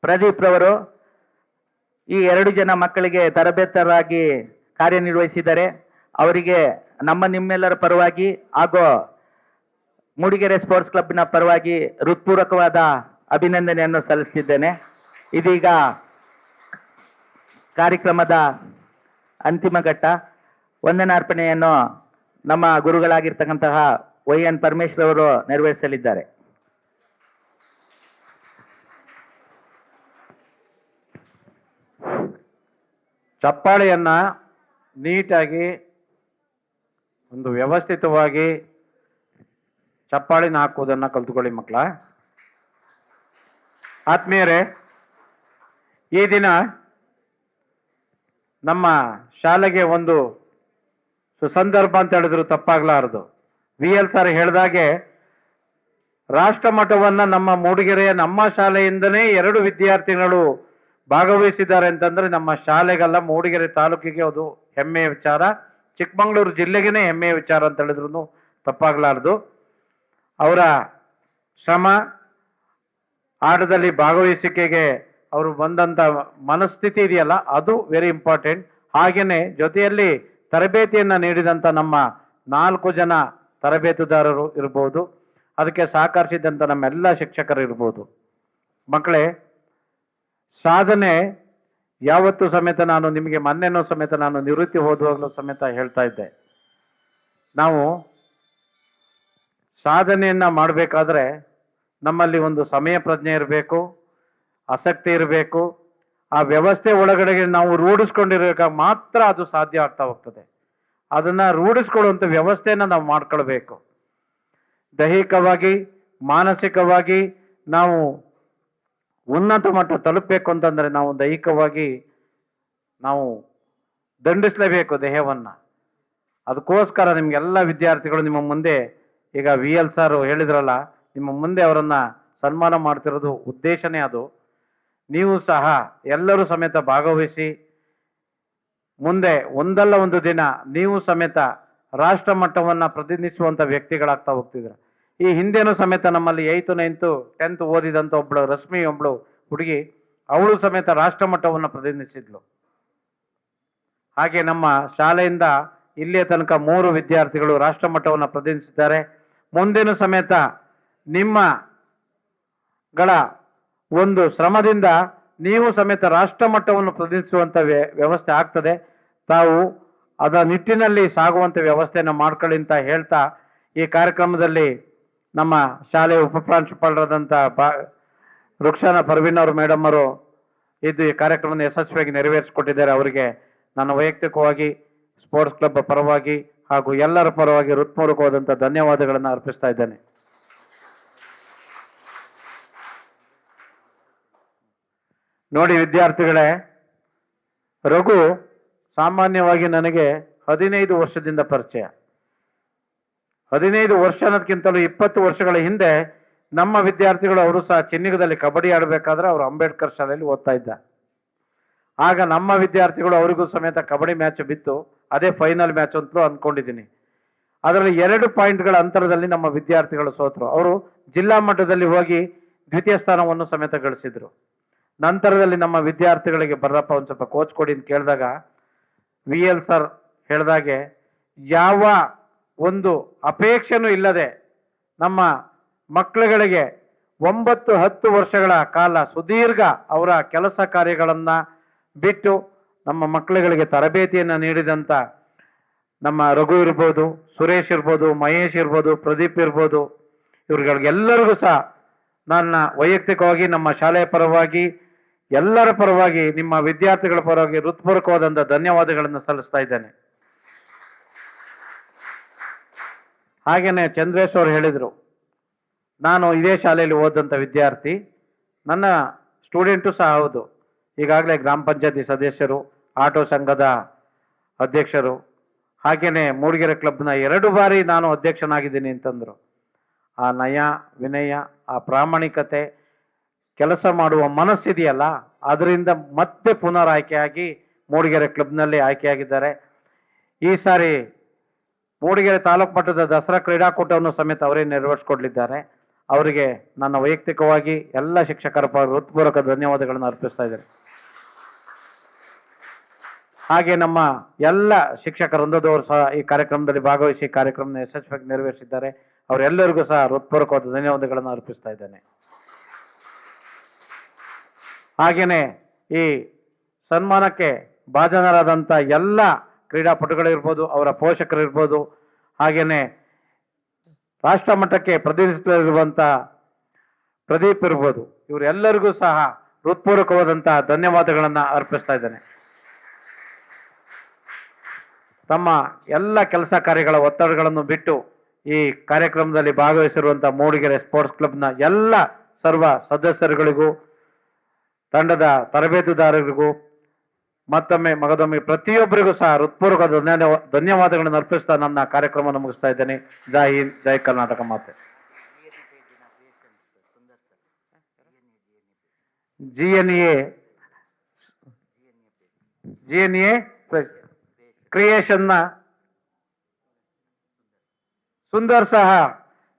ಪ್ರದೀಪ್ ರವರು ಈ 2 ಜನ ಮಕ್ಕಳಿಗೆ ತರಬೇತರಾಗಿ ಕಾರ್ಯನಿರ್ವಹಿಸಿದ್ದಾರೆ. ಅವರಿಗೆ ನಿಮ್ಮೆಲ್ಲರ ಪರವಾಗಿ ಹಾಗೂ ಮೂಡಿಗೆರೆ ಸ್ಪೋರ್ಟ್ಸ್ ಕ್ಲಬ್ನ ಪರವಾಗಿ ಹೃತ್ಪೂರ್ವಕವಾದ ಅಭಿನಂದನೆಯನ್ನು ಸಲ್ಲಿಸಿದ್ದೇನೆ. ಇದೀಗ ಕಾರ್ಯಕ್ರಮದ ಅಂತಿಮ ಘಟ್ಟ. ವಂದನಾರ್ಪಣೆಯನ್ನು ನಮ್ಮ ಗುರುಗಳಾಗಿರ್ತಕ್ಕಂತಹ YN ಪರಮೇಶ್ವರ್ ಅವರು ನೆರವೇರಿಸಲಿದ್ದಾರೆ. ಚಪ್ಪಾಳೆಯನ್ನ ನೀಟಾಗಿ ಒಂದು ವ್ಯವಸ್ಥಿತವಾಗಿ ಚಪ್ಪಾಳಿನ ಹಾಕುವುದನ್ನ ಕಲ್ತುಕೊಳ್ಳಿ ಮಕ್ಕಳ. ಆತ್ಮೀಯರೇ, ಈ ದಿನ ನಮ್ಮ ಶಾಲೆಗೆ ಒಂದು ಸುಸಂದರ್ಭ ಅಂತ ಹೇಳಿದ್ರು ತಪ್ಪಾಗ್ಲಾರದು. VL ಸರ್ ಹೇಳಿದಾಗೆ ರಾಷ್ಟ್ರ ಮಟ್ಟವನ್ನ ನಮ್ಮ ಮೂಡಿಗೆರೆಯ ನಮ್ಮ ಶಾಲೆಯಿಂದನೇ 2 ವಿದ್ಯಾರ್ಥಿಗಳು ಭಾಗವಹಿಸಿದ್ದಾರೆ ಅಂತಂದ್ರೆ ನಮ್ಮ ಶಾಲೆಗಲ್ಲ, ಮೂಡಿಗೆರೆ ತಾಲೂಕಿಗೆ ಅದು ಹೆಮ್ಮೆಯ ವಿಚಾರ, ಚಿಕ್ಕಮಗಳೂರು ಜಿಲ್ಲೆಗೇನೆ ಹೆಮ್ಮೆಯ ವಿಚಾರ ಅಂತ ಹೇಳಿದ್ರು ತಪ್ಪಾಗ್ಲಾರ್ದು. ಅವರ ಶ್ರಮ, ಆಟದಲ್ಲಿ ಭಾಗವಹಿಸಿಕೆಗೆ ಅವರು ಬಂದಂತ ಮನಸ್ಥಿತಿ ಇದೆಯಲ್ಲ, ಅದು ವೆರಿ ಇಂಪಾರ್ಟೆಂಟ್. ಹಾಗೇನೆ ಜೊತೆಯಲ್ಲಿ ತರಬೇತಿಯನ್ನ ನೀಡಿದಂತ ನಮ್ಮ 4 ಜನ ತರಬೇತುದಾರರು ಇರ್ಬೋದು, ಅದಕ್ಕೆ ಸಹಕರಿಸಿದಂತ ನಮ್ಮೆಲ್ಲ ಶಿಕ್ಷಕರು ಇರ್ಬೋದು. ಮಕ್ಕಳೇ, ಸಾಧನೆ ಯಾವತ್ತೂ ಸಮೇತ ನಾನು ನಿಮಗೆ ಮೊನ್ನೆನೂ ಸಮೇತ ನಾನು ನಿವೃತ್ತಿ ಹೋದುವಾಗಲೂ ಸಮೇತ ಹೇಳ್ತಾ ಇದ್ದೆ, ನಾವು ಸಾಧನೆಯನ್ನ ಮಾಡಬೇಕಾದ್ರೆ ನಮ್ಮಲ್ಲಿ ಒಂದು ಸಮಯ ಪ್ರಜ್ಞೆ ಇರಬೇಕು, ಆಸಕ್ತಿ ಇರಬೇಕು. ಆ ವ್ಯವಸ್ಥೆ ಒಳಗಡೆ ನಾವು ರೂಢಿಸ್ಕೊಂಡಿರ್ಬೇಕಾಗ ಮಾತ್ರ ಅದು ಸಾಧ್ಯ ಆಗ್ತಾ ಹೋಗ್ತದೆ. ಅದನ್ನ ರೂಢಿಸ್ಕೊಳ್ಳುವಂಥ ವ್ಯವಸ್ಥೆಯನ್ನ ನಾವು ಮಾಡ್ಕೊಳ್ಬೇಕು. ದೈಹಿಕವಾಗಿ, ಮಾನಸಿಕವಾಗಿ ನಾವು ಉನ್ನತ ಮಟ್ಟ ತಲುಪಬೇಕು ಅಂತಂದ್ರೆ ನಾವು ದೈಹಿಕವಾಗಿ ನಾವು ದಂಡಿಸಲೇಬೇಕು ದೇಹವನ್ನ. ಅದಕ್ಕೋಸ್ಕರ ನಿಮ್ಗೆಲ್ಲ ವಿದ್ಯಾರ್ಥಿಗಳು ನಿಮ್ಮ ಮುಂದೆ, ಈಗ VL ಸರ್ ಹೇಳಿದ್ರಲ್ಲ, ನಿಮ್ಮ ಮುಂದೆ ಅವರನ್ನ ಸನ್ಮಾನ ಮಾಡ್ತಿರೋದು ಉದ್ದೇಶನೇ ಅದು. ನೀವು ಸಹ ಎಲ್ಲರೂ ಸಮೇತ ಭಾಗವಹಿಸಿ ಮುಂದೆ ಒಂದಲ್ಲ ಒಂದು ದಿನ ನೀವು ಸಮೇತ ರಾಷ್ಟ್ರ ಮಟ್ಟವನ್ನ ಪ್ರತಿನಿಧಿಸುವಂತ ವ್ಯಕ್ತಿಗಳಾಗ್ತಾ ಹೋಗ್ತಿದ್ರ. ಈ ಹಿಂದೆನೂ ಸಮೇತ ನಮ್ಮಲ್ಲಿ 8th 9th 10th ಓದಿದಂತ ಒಬ್ಳು ರಶ್ಮಿ, ಒಬ್ಳು ಹುಡುಗಿ, ಅವಳು ಸಮೇತ ರಾಷ್ಟ್ರ ಮಟ್ಟವನ್ನ ಪ್ರತಿನಿಧಿಸಿದ್ಲು. ಹಾಗೆ ನಮ್ಮ ಶಾಲೆಯಿಂದ ಇಲ್ಲಿಯ ತನಕ 3 ವಿದ್ಯಾರ್ಥಿಗಳು ರಾಷ್ಟ್ರ ಮಟ್ಟವನ್ನ ಪ್ರತಿನಿಧಿಸಿದ್ದಾರೆ. ಮುಂದೇನು ಸಮೇತ ನಿಮ್ಮಗಳ ಒಂದು ಶ್ರಮದಿಂದ ನೀವು ಸಮೇತ ರಾಷ್ಟ್ರ ಮಟ್ಟವನ್ನು ಪ್ರತಿನಿಧಿಸುವಂತ ವ್ಯವಸ್ಥೆ ಆಗ್ತದೆ. ತಾವು ಅದರ ನಿಟ್ಟಿನಲ್ಲಿ ಸಾಗುವಂತ ವ್ಯವಸ್ಥೆಯನ್ನು ಮಾಡ್ಕೊಳ್ಳಿ ಅಂತ ಹೇಳ್ತಾ, ಈ ಕಾರ್ಯಕ್ರಮದಲ್ಲಿ ನಮ್ಮ ಶಾಲೆಯ ಉಪಪ್ರಾಂಶುಪಾಲರಾದಂಥ ರುಕ್ಷಾನ ಪರ್ವೀನ್ ಅವರು ಮೇಡಮ್ ಅವರು ಇದು ಈ ಕಾರ್ಯಕ್ರಮವನ್ನು ಯಶಸ್ವಿಯಾಗಿ ನೆರವೇರಿಸಿಕೊಟ್ಟಿದ್ದಾರೆ. ಅವರಿಗೆ ನಾನು ವೈಯಕ್ತಿಕವಾಗಿ ಸ್ಪೋರ್ಟ್ಸ್ ಕ್ಲಬ್ ಪರವಾಗಿ ಹಾಗೂ ಎಲ್ಲರ ಪರವಾಗಿ ಹೃತ್ಪೂರ್ವಕವಾದಂಥ ಧನ್ಯವಾದಗಳನ್ನು ಅರ್ಪಿಸ್ತಾ ಇದ್ದೇನೆ. ನೋಡಿ ವಿದ್ಯಾರ್ಥಿಗಳೇ, ರಘು ಸಾಮಾನ್ಯವಾಗಿ ನನಗೆ 15 ವರ್ಷದಿಂದ ಪರಿಚಯ. 15 ವರ್ಷ ಅನ್ನೋದಕ್ಕಿಂತಲೂ 20 ವರ್ಷಗಳ ಹಿಂದೆ ನಮ್ಮ ವಿದ್ಯಾರ್ಥಿಗಳು ಅವರು ಸಹ ಚಿನ್ನಿಗದಲ್ಲಿ ಕಬಡ್ಡಿ ಆಡಬೇಕಾದ್ರೆ ಅವರು ಅಂಬೇಡ್ಕರ್ ಶಾಲೆಯಲ್ಲಿ ಓದ್ತಾ ಇದ್ದ. ಆಗ ನಮ್ಮ ವಿದ್ಯಾರ್ಥಿಗಳು ಅವರಿಗೂ ಸಮೇತ ಕಬಡ್ಡಿ ಮ್ಯಾಚ್ ಬಿತ್ತು. ಅದೇ ಫೈನಲ್ ಮ್ಯಾಚ್ ಅಂತಲೂ ಅಂದ್ಕೊಂಡಿದ್ದೀನಿ. ಅದರಲ್ಲಿ 2 ಪಾಯಿಂಟ್ಗಳ ಅಂತರದಲ್ಲಿ ನಮ್ಮ ವಿದ್ಯಾರ್ಥಿಗಳು ಸೋತರು. ಅವರು ಜಿಲ್ಲಾ ಮಟ್ಟದಲ್ಲಿ ಹೋಗಿ ದ್ವಿತೀಯ ಸ್ಥಾನವನ್ನು ಸಮೇತ ಗಳಿಸಿದ್ರು. ನಂತರದಲ್ಲಿ ನಮ್ಮ ವಿದ್ಯಾರ್ಥಿಗಳಿಗೆ ಬರ್ರಪ್ಪ ಒಂದು ಸ್ವಲ್ಪ ಕೋಚ್ ಕೊಡಿ ಅಂತ ಕೇಳಿದಾಗ VL ಸರ್ ಹೇಳಿದಾಗೆ ಯಾವ ಒಂದು ಅಪೇಕ್ಷೆನೂ ಇಲ್ಲದೆ ನಮ್ಮ ಮಕ್ಕಳುಗಳಿಗೆ 9-10 ವರ್ಷಗಳ ಕಾಲ ಸುದೀರ್ಘ ಅವರ ಕೆಲಸ ಕಾರ್ಯಗಳನ್ನು ಬಿಟ್ಟು ನಮ್ಮ ಮಕ್ಕಳುಗಳಿಗೆ ತರಬೇತಿಯನ್ನು ನೀಡಿದಂಥ ನಮ್ಮ ರಘು ಇರ್ಬೋದು, ಸುರೇಶ್ ಇರ್ಬೋದು, ಮಹೇಶ್ ಇರ್ಬೋದು, ಪ್ರದೀಪ್ ಇರ್ಬೋದು, ಇವ್ರಿಗಳಿಗೆಲ್ಲರಿಗೂ ಸಹ ನನ್ನ ವೈಯಕ್ತಿಕವಾಗಿ ನಮ್ಮ ಶಾಲೆಯ ಪರವಾಗಿ ಎಲ್ಲರ ಪರವಾಗಿ ನಿಮ್ಮ ವಿದ್ಯಾರ್ಥಿಗಳ ಪರವಾಗಿ ಹೃತ್ಪೂರ್ವಕವಾದಂಥ ಧನ್ಯವಾದಗಳನ್ನು ಸಲ್ಲಿಸ್ತಾ ಇದ್ದೇನೆ. ಹಾಗೇನೆ ಚಂದ್ರೇಶ್ ಅವರು ಹೇಳಿದರು, ನಾನು ಇದೇ ಶಾಲೆಯಲ್ಲಿ ಓದಂಥ ವಿದ್ಯಾರ್ಥಿ, ನನ್ನ ಸ್ಟೂಡೆಂಟು ಸಹ ಹೌದು. ಈಗಾಗಲೇ ಗ್ರಾಮ ಪಂಚಾಯತಿ ಸದಸ್ಯರು, ಆಟೋ ಸಂಘದ ಅಧ್ಯಕ್ಷರು, ಹಾಗೆಯೇ ಮೂಡಿಗೆರೆ ಕ್ಲಬ್ನ 2 ಬಾರಿ ನಾನು ಅಧ್ಯಕ್ಷನಾಗಿದ್ದೀನಿ ಅಂತಂದರು. ಆ ನಯ, ವಿನಯ, ಆ ಪ್ರಾಮಾಣಿಕತೆ, ಕೆಲಸ ಮಾಡುವ ಮನಸ್ಸಿದೆಯಲ್ಲ, ಅದರಿಂದ ಮತ್ತೆ ಪುನರ್ ಆಯ್ಕೆಯಾಗಿ ಮೂಡಿಗೆರೆ ಕ್ಲಬ್ನಲ್ಲಿ ಆಯ್ಕೆಯಾಗಿದ್ದಾರೆ. ಈ ಸಾರಿ ಮೂಡಿಗೆರೆ ತಾಲೂಕು ಮಟ್ಟದ ದಸರಾ ಕ್ರೀಡಾಕೂಟವನ್ನು ಸಮೇತ ಅವರೇ ನೆರವೇರಿಸಿಕೊಡಲಿದ್ದಾರೆ. ಅವರಿಗೆ ನನ್ನ ವೈಯಕ್ತಿಕವಾಗಿ ಎಲ್ಲ ಶಿಕ್ಷಕರ ಪರ ಹೃತ್ಪೂರ್ವಕ ಧನ್ಯವಾದಗಳನ್ನು ಅರ್ಪಿಸ್ತಾ ಇದ್ದೇನೆ. ಹಾಗೆ ನಮ್ಮ ಎಲ್ಲ ಶಿಕ್ಷಕ ವೃಂದದವರು ಸಹ ಈ ಕಾರ್ಯಕ್ರಮದಲ್ಲಿ ಭಾಗವಹಿಸಿ ಕಾರ್ಯಕ್ರಮ ಯಶಸ್ವಿಯಾಗಿ ನೆರವೇರಿಸಿದ್ದಾರೆ. ಅವರೆಲ್ಲರಿಗೂ ಸಹ ಹೃತ್ಪೂರ್ವಕವಾದ ಧನ್ಯವಾದಗಳನ್ನು ಅರ್ಪಿಸ್ತಾ ಇದ್ದೇನೆ. ಹಾಗೆಯೇ ಈ ಸನ್ಮಾನಕ್ಕೆ ಭಾಜನರಾದಂಥ ಎಲ್ಲ ಕ್ರೀಡಾಪಟುಗಳಿರ್ಬೋದು, ಅವರ ಪೋಷಕರಿರ್ಬೋದು, ಹಾಗೆಯೇ ರಾಷ್ಟ್ರ ಮಟ್ಟಕ್ಕೆ ಪ್ರತಿನಿಧಿಸಲಿರುವಂಥ ಪ್ರದೀಪ್ ಇರ್ಬೋದು, ಇವರೆಲ್ಲರಿಗೂ ಸಹ ಹೃತ್ಪೂರ್ವಕವಾದಂಥ ಧನ್ಯವಾದಗಳನ್ನು ಅರ್ಪಿಸ್ತಾ ಇದ್ದೇನೆ. ತಮ್ಮ ಎಲ್ಲ ಕೆಲಸ ಕಾರ್ಯಗಳ ಒತ್ತಡಗಳನ್ನು ಬಿಟ್ಟು ಈ ಕಾರ್ಯಕ್ರಮದಲ್ಲಿ ಭಾಗವಹಿಸಿರುವಂಥ ಮೂಡಿಗೆರೆ ಸ್ಪೋರ್ಟ್ಸ್ ಕ್ಲಬ್ನ ಎಲ್ಲ ಸರ್ವ ಸದಸ್ಯರುಗಳಿಗೂ, ತಂಡದ ತರಬೇತುದಾರರಿಗೂ ಮತ್ತೊಮ್ಮೆ ಮಗದೊಮ್ಮೆ ಪ್ರತಿಯೊಬ್ಬರಿಗೂ ಸಹ ಹೃತ್ಪೂರ್ವಕ ಧನ್ಯವಾದಗಳನ್ನು ಅರ್ಪಿಸ್ತಾ ನನ್ನ ಕಾರ್ಯಕ್ರಮವನ್ನು ಮುಗಿಸ್ತಾ ಇದ್ದೇನೆ. ಜೈ ಹಿಂದ್, ಜೈ ಕರ್ನಾಟಕ ಮಾತೆ. GNA ಕ್ರಿಯೇಷನ್ನ ಸುಂದರ್ ಸಹ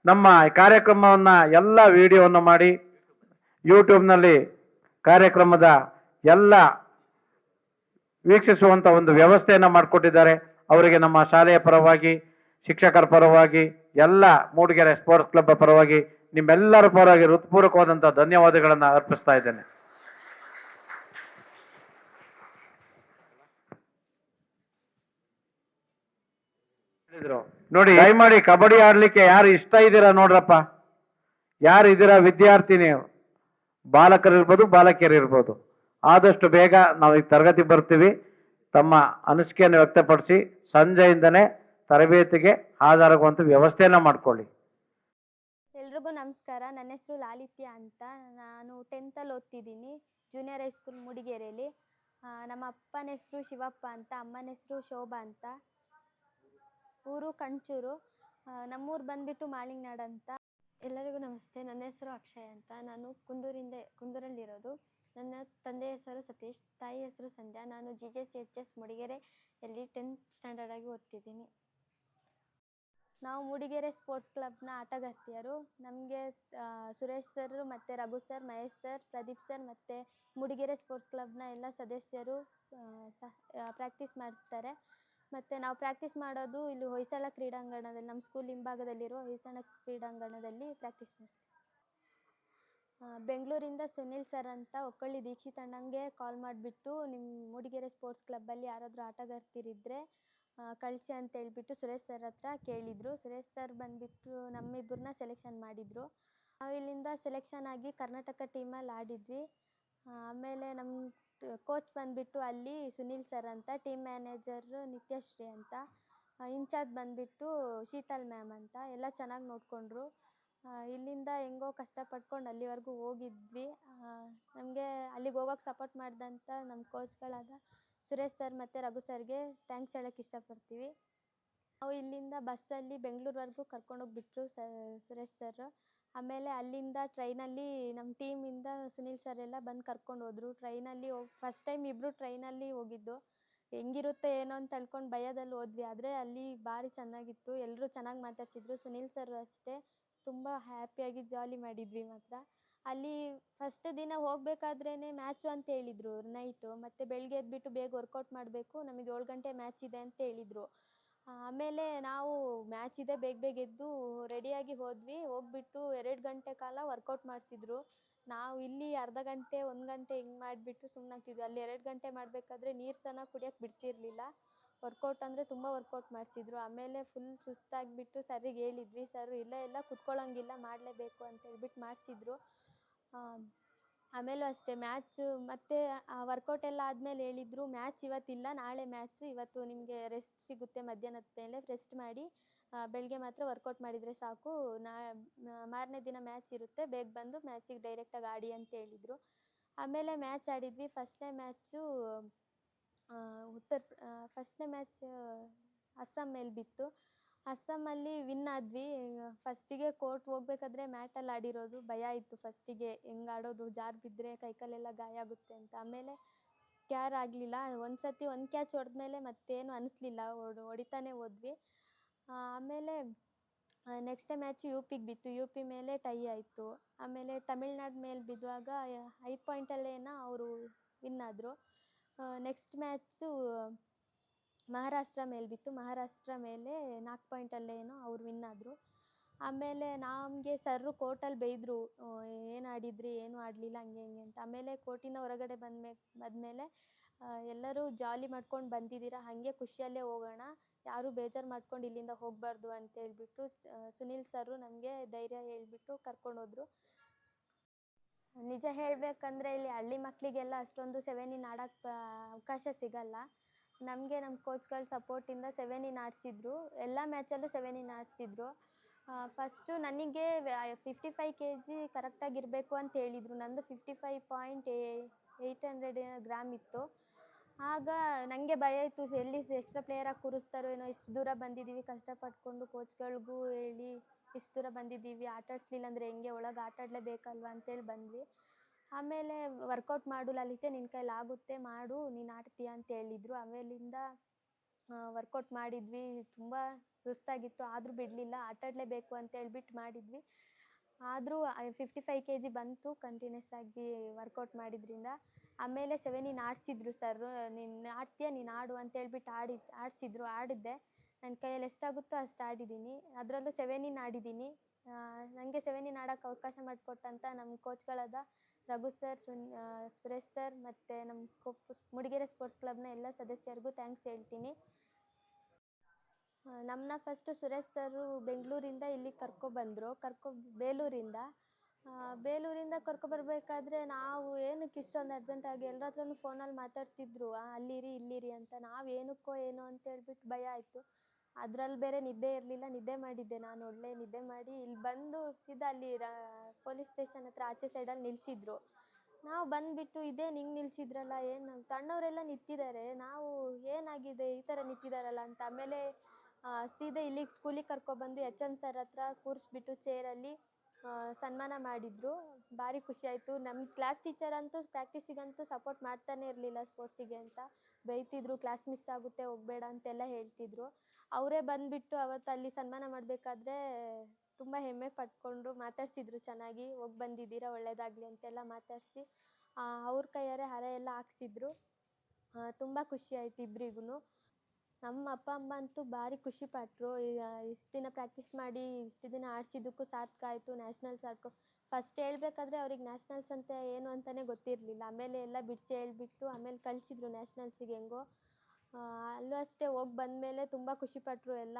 ನಮ್ಮ ಕಾರ್ಯಕ್ರಮವನ್ನು ಎಲ್ಲ ವಿಡಿಯೋವನ್ನು ಮಾಡಿ ಯೂಟ್ಯೂಬ್ನಲ್ಲಿ ಕಾರ್ಯಕ್ರಮದ ಎಲ್ಲ ವೀಕ್ಷಿಸುವಂಥ ಒಂದು ವ್ಯವಸ್ಥೆಯನ್ನು ಮಾಡಿಕೊಟ್ಟಿದ್ದಾರೆ. ಅವರಿಗೆ ನಮ್ಮ ಶಾಲೆಯ ಪರವಾಗಿ, ಶಿಕ್ಷಕರ ಪರವಾಗಿ, ಎಲ್ಲ ಮೂಡಿಗೆರೆ ಸ್ಪೋರ್ಟ್ಸ್ ಕ್ಲಬ್ ಪರವಾಗಿ, ನಿಮ್ಮೆಲ್ಲರ ಪರವಾಗಿ ಹೃತ್ಪೂರ್ವಕವಾದಂಥ ಧನ್ಯವಾದಗಳನ್ನು ಅರ್ಪಿಸ್ತಾ ಇದ್ದೇನೆ. ನೋಡಿ, ದಯಮಾಡಿ ಕಬಡ್ಡಿ ಆಡ್ಲಿಕ್ಕೆ ಯಾರು ಇಷ್ಟ ಇದ್ದೀರಾ ನೋಡ್ರಪ್ಪ, ಯಾರು ಇದ್ದೀರಾ ವಿದ್ಯಾರ್ಥಿನಿ, ಬಾಲಕರಿರ್ಬೋದು, ಬಾಲಕಿಯರಿರ್ಬೋದು, ಆದಷ್ಟು ಬೇಗ ನಾವು ಈ ತರಗತಿ ಬರ್ತೀವಿ. ತಮ್ಮ ಅನಿಸಿಕೆಯನ್ನು ವ್ಯಕ್ತಪಡಿಸಿ ಸಂಜೆಯಿಂದನೇ ತರಬೇತಿಗೆ ಹಾಜರಾಗುವಂಥ ವ್ಯವಸ್ಥೆಯನ್ನು ಮಾಡ್ಕೊಳ್ಳಿ. ಎಲ್ರಿಗೂ ನಮಸ್ಕಾರ. ನನ್ನ ಹೆಸರು ಲಾಲಿತ್ಯ ಅಂತ. ನಾನು 10th ಓದ್ತಿದ್ದೀನಿ, ಜೂನಿಯರ್ ಹೈಸ್ಕೂಲ್ ಮೂಡಿಗೆರೆಯಲ್ಲಿ. ನಮ್ಮ ಅಪ್ಪನ ಹೆಸರು ಶಿವಪ್ಪ ಅಂತ, ಅಮ್ಮನ ಹೆಸರು ಶೋಭಾ ಅಂತ. ಊರು ಕಣ್ಚೂರು. ನಮ್ಮೂರು ಬಂದುಬಿಟ್ಟು ಮಾಳಿಂಗನಾಡು ಅಂತ. ಎಲ್ಲರಿಗೂ ನಮಸ್ತೆ. ನನ್ನ ಹೆಸರು ಅಕ್ಷಯ್ ಅಂತ. ನಾನು ಕುಂದೂರಲ್ಲಿರೋದು. ನನ್ನ ತಂದೆ ಹೆಸರು ಸತೀಶ್, ತಾಯಿ ಹೆಸರು ಸಂಧ್ಯಾ. ನಾನು GJCHS ಮೂಡಿಗೆರೆಯಲ್ಲಿ 10th ಸ್ಟ್ಯಾಂಡರ್ಡ್ ಆಗಿ ಓದ್ತಿದ್ದೀನಿ. ನಾವು ಮೂಡಿಗೆರೆ ಸ್ಪೋರ್ಟ್ಸ್ ಕ್ಲಬ್ನ ಆಟಗಾರ್ತಿಯರು. ನಮಗೆ ಸುರೇಶ್ ಸರ್ ಮತ್ತು Raghu sir, Mahesh sir, Pradeep sir ಮತ್ತು ಮೂಡಿಗೆರೆ ಸ್ಪೋರ್ಟ್ಸ್ ಕ್ಲಬ್ನ ಎಲ್ಲ ಸದಸ್ಯರು ಪ್ರಾಕ್ಟೀಸ್ ಮಾಡಿಸ್ತಾರೆ. ಮತ್ತು ನಾವು ಪ್ರಾಕ್ಟೀಸ್ ಮಾಡೋದು ಇಲ್ಲಿ ಹೊಯ್ಸಳ ಕ್ರೀಡಾಂಗಣದಲ್ಲಿ, ನಮ್ಮ ಸ್ಕೂಲ್ ಹಿಂಭಾಗದಲ್ಲಿರುವ ಹೊಯ್ಸಳ ಕ್ರೀಡಾಂಗಣದಲ್ಲಿ ಪ್ರಾಕ್ಟೀಸ್ ಮಾಡ್ತೀವಿ. ಬೆಂಗಳೂರಿಂದ ಸುನಿಲ್ ಸರ್ ಅಂತ ಒಕ್ಕಳ್ಳಿ ದೀಕ್ಷಿತ್ ಅಣ್ಣಂಗೆ ಕಾಲ್ ಮಾಡಿಬಿಟ್ಟು, ನಿಮ್ಮ ಮೂಡಿಗೆರೆ ಸ್ಪೋರ್ಟ್ಸ್ ಕ್ಲಬ್ಬಲ್ಲಿ ಯಾರಾದರೂ ಆಟಗಾರ್ತಿರಿದ್ದರೆ ಕಳಿಸಿ ಅಂತ ಹೇಳ್ಬಿಟ್ಟು ಸುರೇಶ್ ಸರ್ ಹತ್ರ ಕೇಳಿದರು. ಸುರೇಶ್ ಸರ್ ಬಂದುಬಿಟ್ಟು ನಮ್ಮಿಬ್ಬರನ್ನ ಸೆಲೆಕ್ಷನ್ ಮಾಡಿದರು. ನಾವು ಇಲ್ಲಿಂದ ಸೆಲೆಕ್ಷನ್ ಆಗಿ ಕರ್ನಾಟಕ ಟೀಮಲ್ಲಿ ಆಡಿದ್ವಿ. ಆಮೇಲೆ ನಮ್ಮ ಕೋಚ್ ಬಂದುಬಿಟ್ಟು ಅಲ್ಲಿ ಸುನಿಲ್ ಸರ್ ಅಂತ, ಟೀಮ್ ಮ್ಯಾನೇಜರ್ ನಿತ್ಯಶ್ರೀ ಅಂತ, ಇನ್ಚಾರ್ಜ್ ಬಂದುಬಿಟ್ಟು ಶೀತಲ್ ಮ್ಯಾಮ್ ಅಂತ. ಎಲ್ಲ ಚೆನ್ನಾಗಿ ನೋಡಿಕೊಂಡ್ರು. ಇಲ್ಲಿಂದ ಹೆಂಗೋ ಕಷ್ಟಪಟ್ಕೊಂಡು ಅಲ್ಲಿವರೆಗೂ ಹೋಗಿದ್ವಿ. ನಮಗೆ ಅಲ್ಲಿಗೆ ಹೋಗೋಕ್ಕೆ ಸಪೋರ್ಟ್ ಮಾಡಿದಂಥ ನಮ್ಮ ಕೋಚ್ಗಳಾದ ಸುರೇಶ್ ಸರ್ ಮತ್ತು ರಘು ಸರ್ಗೆ ಥ್ಯಾಂಕ್ಸ್ ಹೇಳೋಕ್ಕೆ ಇಷ್ಟಪಡ್ತೀವಿ. ನಾವು ಇಲ್ಲಿಂದ ಬಸ್ಸಲ್ಲಿ ಬೆಂಗಳೂರವರೆಗೂ ಕರ್ಕೊಂಡೋಗಿಬಿಟ್ರು ಸುರೇಶ್ ಸರ್. ಆಮೇಲೆ ಅಲ್ಲಿಂದ ಟ್ರೈನಲ್ಲಿ ನಮ್ಮ ಟೀಮಿಂದ ಸುನಿಲ್ ಸರ್ ಎಲ್ಲ ಬಂದು ಕರ್ಕೊಂಡು ಹೋದರು. ಟ್ರೈನಲ್ಲಿ ಫಸ್ಟ್ ಟೈಮ್ ಇಬ್ಬರು ಟ್ರೈನಲ್ಲಿ ಹೋಗಿದ್ದು. ಹೆಂಗಿರುತ್ತೆ ಏನೋ ಅಂತ ತಿಳ್ಕೊಂಡು ಭಯದಲ್ಲಿ ಹೋದ್ವಿ. ಆದರೆ ಅಲ್ಲಿ ಭಾರಿ ಚೆನ್ನಾಗಿತ್ತು. ಎಲ್ಲರೂ ಚೆನ್ನಾಗಿ ಮಾತಾಡ್ಸಿದ್ರು. ಸುನಿಲ್ ಸರ್ ಅಷ್ಟೇ ತುಂಬ ಹ್ಯಾಪಿಯಾಗಿ ಜಾಲಿ ಮಾಡಿದ್ವಿ ಮಾತ್ರ. ಅಲ್ಲಿ ಫಸ್ಟ್ ದಿನ ಹೋಗಬೇಕಾದ್ರೇ ಮ್ಯಾಚು ಅಂತ ಹೇಳಿದರು ನೈಟು. ಮತ್ತು ಬೆಳಗ್ಗೆ ಎದ್ಬಿಟ್ಟು ಬೇಗ ವರ್ಕೌಟ್ ಮಾಡಬೇಕು, ನಮಗೆ 7 ಗಂಟೆ ಮ್ಯಾಚ್ ಇದೆ ಅಂತ ಹೇಳಿದರು. ಆಮೇಲೆ ನಾವು ಮ್ಯಾಚ್ ಇದೆ ಬೇಗ ಬೇಗ ಎದ್ದು ರೆಡಿಯಾಗಿ ಹೋದ್ವಿ. ಹೋಗ್ಬಿಟ್ಟು 2 ಗಂಟೆ ಕಾಲ ವರ್ಕೌಟ್ ಮಾಡಿಸಿದ್ರು. ನಾವು ಇಲ್ಲಿ ಅರ್ಧ ಗಂಟೆ 1 ಗಂಟೆ ಹಿಂಗೆ ಮಾಡಿಬಿಟ್ಟು ಸುಮ್ಮನಾಗ್ತಿದ್ವಿ. ಅಲ್ಲಿ 2 ಗಂಟೆ ಮಾಡಬೇಕಾದ್ರೆ ನೀರು ಸಹ ಕುಡಿಯೋಕ್ಕೆ ಬಿಡ್ತಿರ್ಲಿಲ್ಲ. ವರ್ಕೌಟ್ ಅಂದರೆ ತುಂಬ ವರ್ಕೌಟ್ ಮಾಡಿಸಿದ್ರು. ಆಮೇಲೆ ಫುಲ್ ಸುಸ್ತಾಗಿಬಿಟ್ಟು ಸರ್ರಿಗೆ ಹೇಳಿದ್ವಿ, ಸರ್ ಇಲ್ಲ ಕುತ್ಕೊಳ್ಳೋಂಗಿಲ್ಲ, ಮಾಡಲೇಬೇಕು ಅಂತ ಹೇಳ್ಬಿಟ್ಟು ಮಾಡಿಸಿದ್ರು. ಆಮೇಲೂ ಅಷ್ಟೇ ಮ್ಯಾಚು ಮತ್ತು ವರ್ಕೌಟ್ ಎಲ್ಲ ಆದಮೇಲೆ ಹೇಳಿದರು, ಮ್ಯಾಚ್ ಇವತ್ತಿಲ್ಲ, ನಾಳೆ ಮ್ಯಾಚು, ಇವತ್ತು ನಿಮಗೆ ರೆಸ್ಟ್ ಸಿಗುತ್ತೆ, ಮಧ್ಯಾಹ್ನದ ಮೇಲೆ ರೆಸ್ಟ್ ಮಾಡಿ ಬೆಳಗ್ಗೆ ಮಾತ್ರ ವರ್ಕೌಟ್ ಮಾಡಿದರೆ ಸಾಕು, ಮಾರನೇ ದಿನ ಮ್ಯಾಚ್ ಇರುತ್ತೆ, ಬೇಗ ಬಂದು ಮ್ಯಾಚಿಗೆ ಡೈರೆಕ್ಟಾಗಿ ಆಡಿ ಅಂತ ಹೇಳಿದರು. ಆಮೇಲೆ ಮ್ಯಾಚ್ ಆಡಿದ್ವಿ. ಫಸ್ಟ್ನೇ ಮ್ಯಾಚು ಫಸ್ಟ್ನೇ ಮ್ಯಾಚ್ ಅಸ್ಸಾಂ ಮೇಲೆ ಬಿತ್ತು. ಅಸ್ಸಾಮಲ್ಲಿ ವಿನ್ ಆದ್ವಿ. ಫಸ್ಟಿಗೆ ಕೋರ್ಟ್ ಹೋಗ್ಬೇಕಾದ್ರೆ ಮ್ಯಾಟಲ್ಲಿ ಆಡಿರೋದು, ಭಯ ಇತ್ತು ಫಸ್ಟಿಗೆ, ಹೆಂಗೆ ಆಡೋದು, ಜಾರು ಬಿದ್ದರೆ ಕೈಕಾಲೆಲ್ಲ ಗಾಯ ಆಗುತ್ತೆ ಅಂತ. ಆಮೇಲೆ ಕ್ಯಾರ್ ಆಗಲಿಲ್ಲ. ಒಂದು ಸತಿ ಒಂದು ಕ್ಯಾಚ್ ಹೊಡೆದ್ಮೇಲೆ ಮತ್ತೇನು ಅನಿಸ್ಲಿಲ್ಲ, ಹೊಡಿತಾನೆ ಹೋದ್ವಿ. ಆಮೇಲೆ ನೆಕ್ಸ್ಟ್ ಮ್ಯಾಚು ಯು ಪಿಗೆ ಬಿತ್ತು. ಯು ಪಿ ಮೇಲೆ ಟೈ ಆಯಿತು. ಆಮೇಲೆ ತಮಿಳ್ನಾಡು ಮೇಲೆ ಬಿದ್ದಾಗ 5 ಪಾಯಿಂಟಲ್ಲೇನೋ ಅವರು ವಿನ್ ಆದರು. ನೆಕ್ಸ್ಟ್ ಮ್ಯಾಚು ಮಹಾರಾಷ್ಟ್ರ ಮೇಲೆ ಬಿತ್ತು. ಮಹಾರಾಷ್ಟ್ರ ಮೇಲೆ 4 ಪಾಯಿಂಟಲ್ಲೇನೋ ಅವ್ರು ವಿನ್ ಆದರು. ಆಮೇಲೆ ನಮಗೆ ಸರ್ರು ಕೋರ್ಟಲ್ಲಿ ಬೈದರು, ಏನು ಆಡಿದ್ರಿ, ಏನೂ ಆಡಲಿಲ್ಲ, ಹಂಗೆ ಹಿಂಗೆ ಅಂತ. ಆಮೇಲೆ ಕೋರ್ಟಿಂದ ಹೊರಗಡೆ ಬಂದಮೇಲೆ ಎಲ್ಲರೂ ಜಾಲಿ ಮಾಡ್ಕೊಂಡು ಬಂದಿದ್ದೀರಾ, ಹಾಗೆ ಖುಷಿಯಲ್ಲೇ ಹೋಗೋಣ, ಯಾರೂ ಬೇಜಾರು ಮಾಡ್ಕೊಂಡು ಇಲ್ಲಿಂದ ಹೋಗಬಾರ್ದು ಅಂತ ಹೇಳ್ಬಿಟ್ಟು ಸುನಿಲ್ ಸರ್ರು ನಮಗೆ ಧೈರ್ಯ ಹೇಳಿಬಿಟ್ಟು ಕರ್ಕೊಂಡೋದ್ರು. ನಿಜ ಹೇಳಬೇಕಂದ್ರೆ ಇಲ್ಲಿ ಹಳ್ಳಿ ಮಕ್ಕಳಿಗೆಲ್ಲ ಅಷ್ಟೊಂದು 7 ಇನ್ ಆಡೋಕ್ಕೆ ಅವಕಾಶ ಸಿಗಲ್ಲ. ನಮಗೆ ನಮ್ಮ ಕೋಚ್ಗಳ ಸಪೋರ್ಟಿಂದ 7 ಇನ್ ಆಡಿಸಿದ್ರು. ಎಲ್ಲ ಮ್ಯಾಚಲ್ಲೂ 7 ಇನ್ ಆಡಿಸಿದ್ರು. ಫಸ್ಟು ನನಗೆ 55 kg ಕರೆಕ್ಟಾಗಿರಬೇಕು ಅಂತ ಹೇಳಿದರು. ನಂದು 55.800 ಗ್ರಾಮ್ ಇತ್ತು. ಆಗ ನನಗೆ ಭಯ ಇತ್ತು, ಎಲ್ಲಿ ಎಕ್ಸ್ಟ್ರಾ ಪ್ಲೇಯರಾಗಿ ಕೂರಿಸ್ತಾರೋ ಏನೋ, ಇಷ್ಟು ದೂರ ಬಂದಿದ್ದೀವಿ ಕಷ್ಟಪಟ್ಕೊಂಡು, ಕೋಚ್ಗಳಿಗೂ ಹೇಳಿ ಇಷ್ಟು ದೂರ ಬಂದಿದ್ದೀವಿ, ಆಟಾಡಿಸ್ಲಿಲ್ಲ ಅಂದರೆ ಹೆಂಗೆ, ಒಳಗೆ ಆಟಾಡಲೇಬೇಕಲ್ವ ಅಂತೇಳಿ ಬಂದ್ವಿ. ಆಮೇಲೆ ವರ್ಕೌಟ್ ಮಾಡು ಲಲಿತೆ, ನಿನ್ನ ಕೈಲಿ ಆಗುತ್ತೆ, ಮಾಡು, ನೀನು ಆಡ್ತೀಯ ಅಂತ ಹೇಳಿದರು. ಆಮೇಲಿಂದ ವರ್ಕೌಟ್ ಮಾಡಿದ್ವಿ. ತುಂಬ ಸುಸ್ತಾಗಿತ್ತು, ಆದರೂ ಬಿಡಲಿಲ್ಲ, ಆಟಾಡಲೇಬೇಕು ಅಂತ ಹೇಳ್ಬಿಟ್ಟು ಮಾಡಿದ್ವಿ. ಆದರೂ 55 kg ಬಂತು ಕಂಟಿನ್ಯೂಸ್ ಆಗಿ ವರ್ಕೌಟ್ ಮಾಡಿದ್ರಿಂದ. ಆಮೇಲೆ 7 ಇನ್ ಆಡಿಸಿದ್ರು ಸರ್ರು, ನೀನು ಆಡ್ತೀಯ, ನೀನು ಆಡು ಅಂತ ಹೇಳ್ಬಿಟ್ಟು ಆಡಿಸಿದ್ರು. ಆಡಿದ್ದೆ, ನನ್ನ ಕೈಯಲ್ಲಿ ಎಷ್ಟಾಗುತ್ತೋ ಅಷ್ಟು ಆಡಿದ್ದೀನಿ. ಅದರಲ್ಲೂ 7 ಇನ್ ಆಡಿದ್ದೀನಿ. ನನಗೆ 7 ಇನ್ ಆಡೋಕ್ಕೆ ಅವಕಾಶ ಮಾಡಿಕೊಟ್ಟಂಥ ನಮ್ಮ ಕೋಚ್ಗಳಾದ ರಘು ಸರ್, ಸುರೇಶ್ ಸರ್ ಮತ್ತು ನಮ್ಮ ಮೂಡಿಗೆರೆ ಸ್ಪೋರ್ಟ್ಸ್ ಕ್ಲಬ್ನ ಎಲ್ಲ ಸದಸ್ಯರಿಗೂ ಥ್ಯಾಂಕ್ಸ್ ಹೇಳ್ತೀನಿ. ನಮ್ಮನ್ನ ಫಸ್ಟು ಸುರೇಶ್ ಸರು ಬೆಂಗಳೂರಿಂದ ಇಲ್ಲಿಗೆ ಕರ್ಕೊಬಂದರು, ಬೇಲೂರಿಂದ ಕರ್ಕೊಬರ್ಬೇಕಾದ್ರೆ ನಾವು ಏನಕ್ಕೆ ಇಷ್ಟೊಂದು ಅರ್ಜೆಂಟಾಗಿ ಎಲ್ಲರ ಹತ್ರನೂ ಫೋನಲ್ಲಿ ಮಾತಾಡ್ತಿದ್ರು, ಅಲ್ಲಿರಿ ಇಲ್ಲಿರಿ ಅಂತ. ನಾವು ಏನಕ್ಕೋ ಏನೋ ಅಂತ ಹೇಳ್ಬಿಟ್ಟು ಭಯ ಆಯಿತು. ಅದರಲ್ಲಿ ಬೇರೆ ನಿದ್ದೆ ಇರಲಿಲ್ಲ, ನಿದ್ದೆ ಮಾಡಿದ್ದೆ ನಾನು, ಒಳ್ಳೆ ನಿದ್ದೆ ಮಾಡಿ ಇಲ್ಲಿ ಬಂದು ಸೀದಾ ಅಲ್ಲಿ ಪೊಲೀಸ್ ಸ್ಟೇಷನ್ ಹತ್ರ ಆಚೆ ಸೈಡಲ್ಲಿ ನಿಲ್ಲಿಸಿದ್ರು. ನಾವು ಬಂದುಬಿಟ್ಟು ಇದೇನು ಹಿಂಗೆ ನಿಲ್ಲಿಸಿದ್ರಲ್ಲ, ಏನು ತಣ್ಣವರೆಲ್ಲ ನಿಂತಿದ್ದಾರೆ, ನಾವು ಏನಾಗಿದೆ ಈ ಥರ ನಿಂತಿದ್ದಾರಲ್ಲ ಅಂತ. ಆಮೇಲೆ ಸೀದಾ ಇಲ್ಲಿಗೆ ಸ್ಕೂಲಿಗೆ ಕರ್ಕೊಬಂದು HM ಸರ್ ಹತ್ರ ಕೂರಿಸ್ಬಿಟ್ಟು ಚೇರಲ್ಲಿ ಸನ್ಮಾನ ಮಾಡಿದರು. ಭಾರಿ ಖುಷಿಯಾಯಿತು. ನಮ್ಮ ಕ್ಲಾಸ್ ಟೀಚರ್ ಅಂತೂ ಪ್ರಾಕ್ಟೀಸಿಗಂತೂ ಸಪೋರ್ಟ್ ಮಾಡ್ತಾನೆ ಇರಲಿಲ್ಲ ಸ್ಪೋರ್ಟ್ಸಿಗೆ ಅಂತ, ಬೈತಿದ್ರು, ಕ್ಲಾಸ್ ಮಿಸ್ ಆಗುತ್ತೆ ಹೋಗಬೇಡ ಅಂತೆಲ್ಲ ಹೇಳ್ತಿದ್ರು. ಅವರೇ ಬಂದುಬಿಟ್ಟು ಅವತ್ತು ಅಲ್ಲಿ ಸನ್ಮಾನ ಮಾಡಬೇಕಾದ್ರೆ ತುಂಬ ಹೆಮ್ಮೆ ಪಟ್ಕೊಂಡ್ರು, ಮಾತಾಡಿಸಿದ್ರು ಚೆನ್ನಾಗಿ, ಹೋಗಿ ಬಂದಿದ್ದೀರಾ ಒಳ್ಳೆಯದಾಗಲಿ ಅಂತೆಲ್ಲ ಮಾತಾಡಿಸಿ ಅವ್ರ ಕೈಯಾರೆ ಹಾರ ಎಲ್ಲ ಹಾಕ್ಸಿದ್ರು. ತುಂಬ ಖುಷಿಯಾಯಿತು ಇಬ್ಬರಿಗೂ. ನಮ್ಮ ಅಪ್ಪ ಅಮ್ಮ ಅಂತೂ ಭಾರಿ ಖುಷಿಪಟ್ಟರು. ಇಷ್ಟು ದಿನ ಪ್ರಾಕ್ಟೀಸ್ ಮಾಡಿ ಇಷ್ಟು ದಿನ ಆಡಿಸಿದ್ದಕ್ಕೂ ಸಾರ್ಥಕ ಆಯಿತು, ನ್ಯಾಷನಲ್ಸ್ ಫಸ್ಟ್ ಹೇಳ್ಬೇಕಾದ್ರೆ ಅವ್ರಿಗೆ ನ್ಯಾಷನಲ್ಸ್ ಅಂತ ಏನು ಅಂತಲೇ ಗೊತ್ತಿರಲಿಲ್ಲ. ಆಮೇಲೆ ಎಲ್ಲ ಬಿಡಿಸಿ ಹೇಳ್ಬಿಟ್ಟು ಆಮೇಲೆ ಕಳಿಸಿದ್ರು ನ್ಯಾಷನಲ್ಸಿಗೆ ಹೆಂಗೋ. ಅಲ್ಲೂ ಅಷ್ಟೇ ಹೋಗಿ ಬಂದಮೇಲೆ ತುಂಬ ಖುಷಿಪಟ್ಟರು. ಎಲ್ಲ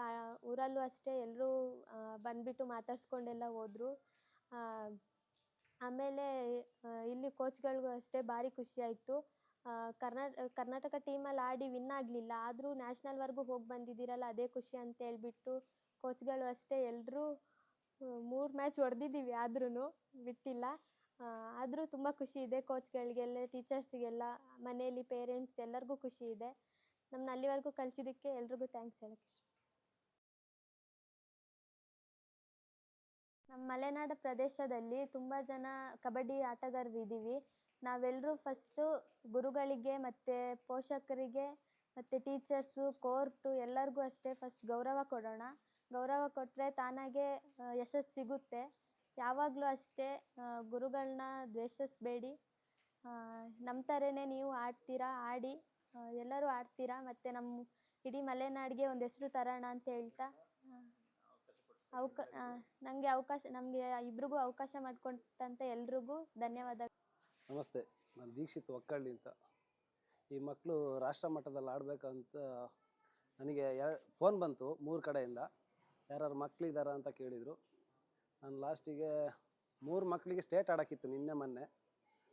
ಊರಲ್ಲೂ ಅಷ್ಟೇ ಎಲ್ಲರೂ ಬಂದುಬಿಟ್ಟು ಮಾತಾಡ್ಸ್ಕೊಂಡೆಲ್ಲ ಹೋದರು. ಆಮೇಲೆ ಇಲ್ಲಿ ಕೋಚ್ಗಳಿಗೂ ಅಷ್ಟೇ ಭಾರಿ ಖುಷಿಯಾಯಿತು. ಕರ್ನಾಟಕ ಟೀಮಲ್ಲಿ ಆಡಿ ವಿನ್ ಆಗಲಿಲ್ಲ, ಆದರೂ ನ್ಯಾಷನಲ್ವರೆಗೂ ಹೋಗಿ ಬಂದಿದ್ದೀರಲ್ಲ ಅದೇ ಖುಷಿ ಅಂತ ಹೇಳ್ಬಿಟ್ಟು ಕೋಚ್ಗಳು ಅಷ್ಟೇ ಎಲ್ಲರೂ 3 ಮ್ಯಾಚ್ ಹೊಡೆದಿದ್ದೀವಿ, ಆದ್ರೂ ಬಿಟ್ಟಿಲ್ಲ. ಆದರೂ ತುಂಬ ಖುಷಿ ಇದೆ ಕೋಚ್ಗಳಿಗೆಲ್ಲ, ಟೀಚರ್ಸಿಗೆಲ್ಲ, ಮನೆಯಲ್ಲಿ ಪೇರೆಂಟ್ಸ್ ಎಲ್ಲರಿಗೂ ಖುಷಿ ಇದೆ. ನಮ್ಮನ್ನ ಅಲ್ಲಿವರೆಗೂ ಕಳಿಸಿದ್ದಕ್ಕೆ ಎಲ್ರಿಗೂ ಥ್ಯಾಂಕ್ಸ್ ಹೇಳೋಕ್ಕೆ ಇಷ್ಟ. ನಮ್ಮ ಮಲೆನಾಡು ಪ್ರದೇಶದಲ್ಲಿ ತುಂಬ ಜನ ಕಬಡ್ಡಿ ಆಟಗಾರರಿದ್ದೀವಿ. ನಾವೆಲ್ಲರೂ ಫಸ್ಟು ಗುರುಗಳಿಗೆ ಮತ್ತು ಪೋಷಕರಿಗೆ ಮತ್ತು ಟೀಚರ್ಸು, ಕೋರ್ಟು ಎಲ್ಲರಿಗೂ ಅಷ್ಟೇ ಫಸ್ಟ್ ಗೌರವ ಕೊಡೋಣ. ಗೌರವ ಕೊಟ್ಟರೆ ತಾನಾಗೇ ಯಶಸ್ಸು ಸಿಗುತ್ತೆ. ಯಾವಾಗಲೂ ಅಷ್ಟೇ ಗುರುಗಳನ್ನ ದ್ವೇಷಿಸಬೇಡಿ. ನಮ್ಮ ಥರನೇ ನೀವು ಆಡ್ತೀರಾ, ಆಡಿ ಎಲ್ಲರೂ ಆಡ್ತೀರಾ, ಮತ್ತು ನಮ್ಮ ಇಡೀ ಮಲೆನಾಡಿಗೆ ಒಂದು ಹೆಸರು ತರೋಣ ಅಂತ ಹೇಳ್ತಾ ನಮಗೆ ಇಬ್ರಿಗೂ ಅವಕಾಶ ಮಾಡಿಕೊಟ್ಟಂಥ ಎಲ್ರಿಗೂ ಧನ್ಯವಾದ. ನಮಸ್ತೆ, ನಾನು ದೀಕ್ಷಿತ್ ಒಕ್ಕಳ್ಳಿ ಅಂತ. ಈ ಮಕ್ಕಳು ರಾಷ್ಟ್ರ ಮಟ್ಟದಲ್ಲಿ ಆಡಬೇಕಂತ ನನಗೆ ಫೋನ್ ಬಂತು 3 ಕಡೆಯಿಂದ. ಯಾರು ಮಕ್ಕಳಿದ್ದಾರಾ ಅಂತ ಕೇಳಿದರು. ನಾನು ಲಾಸ್ಟಿಗೆ 3 ಮಕ್ಕಳಿಗೆ ಸ್ಟೇಟ್ ಆಡೋಕ್ಕಿತ್ತು ನಿನ್ನೆ ಮೊನ್ನೆ.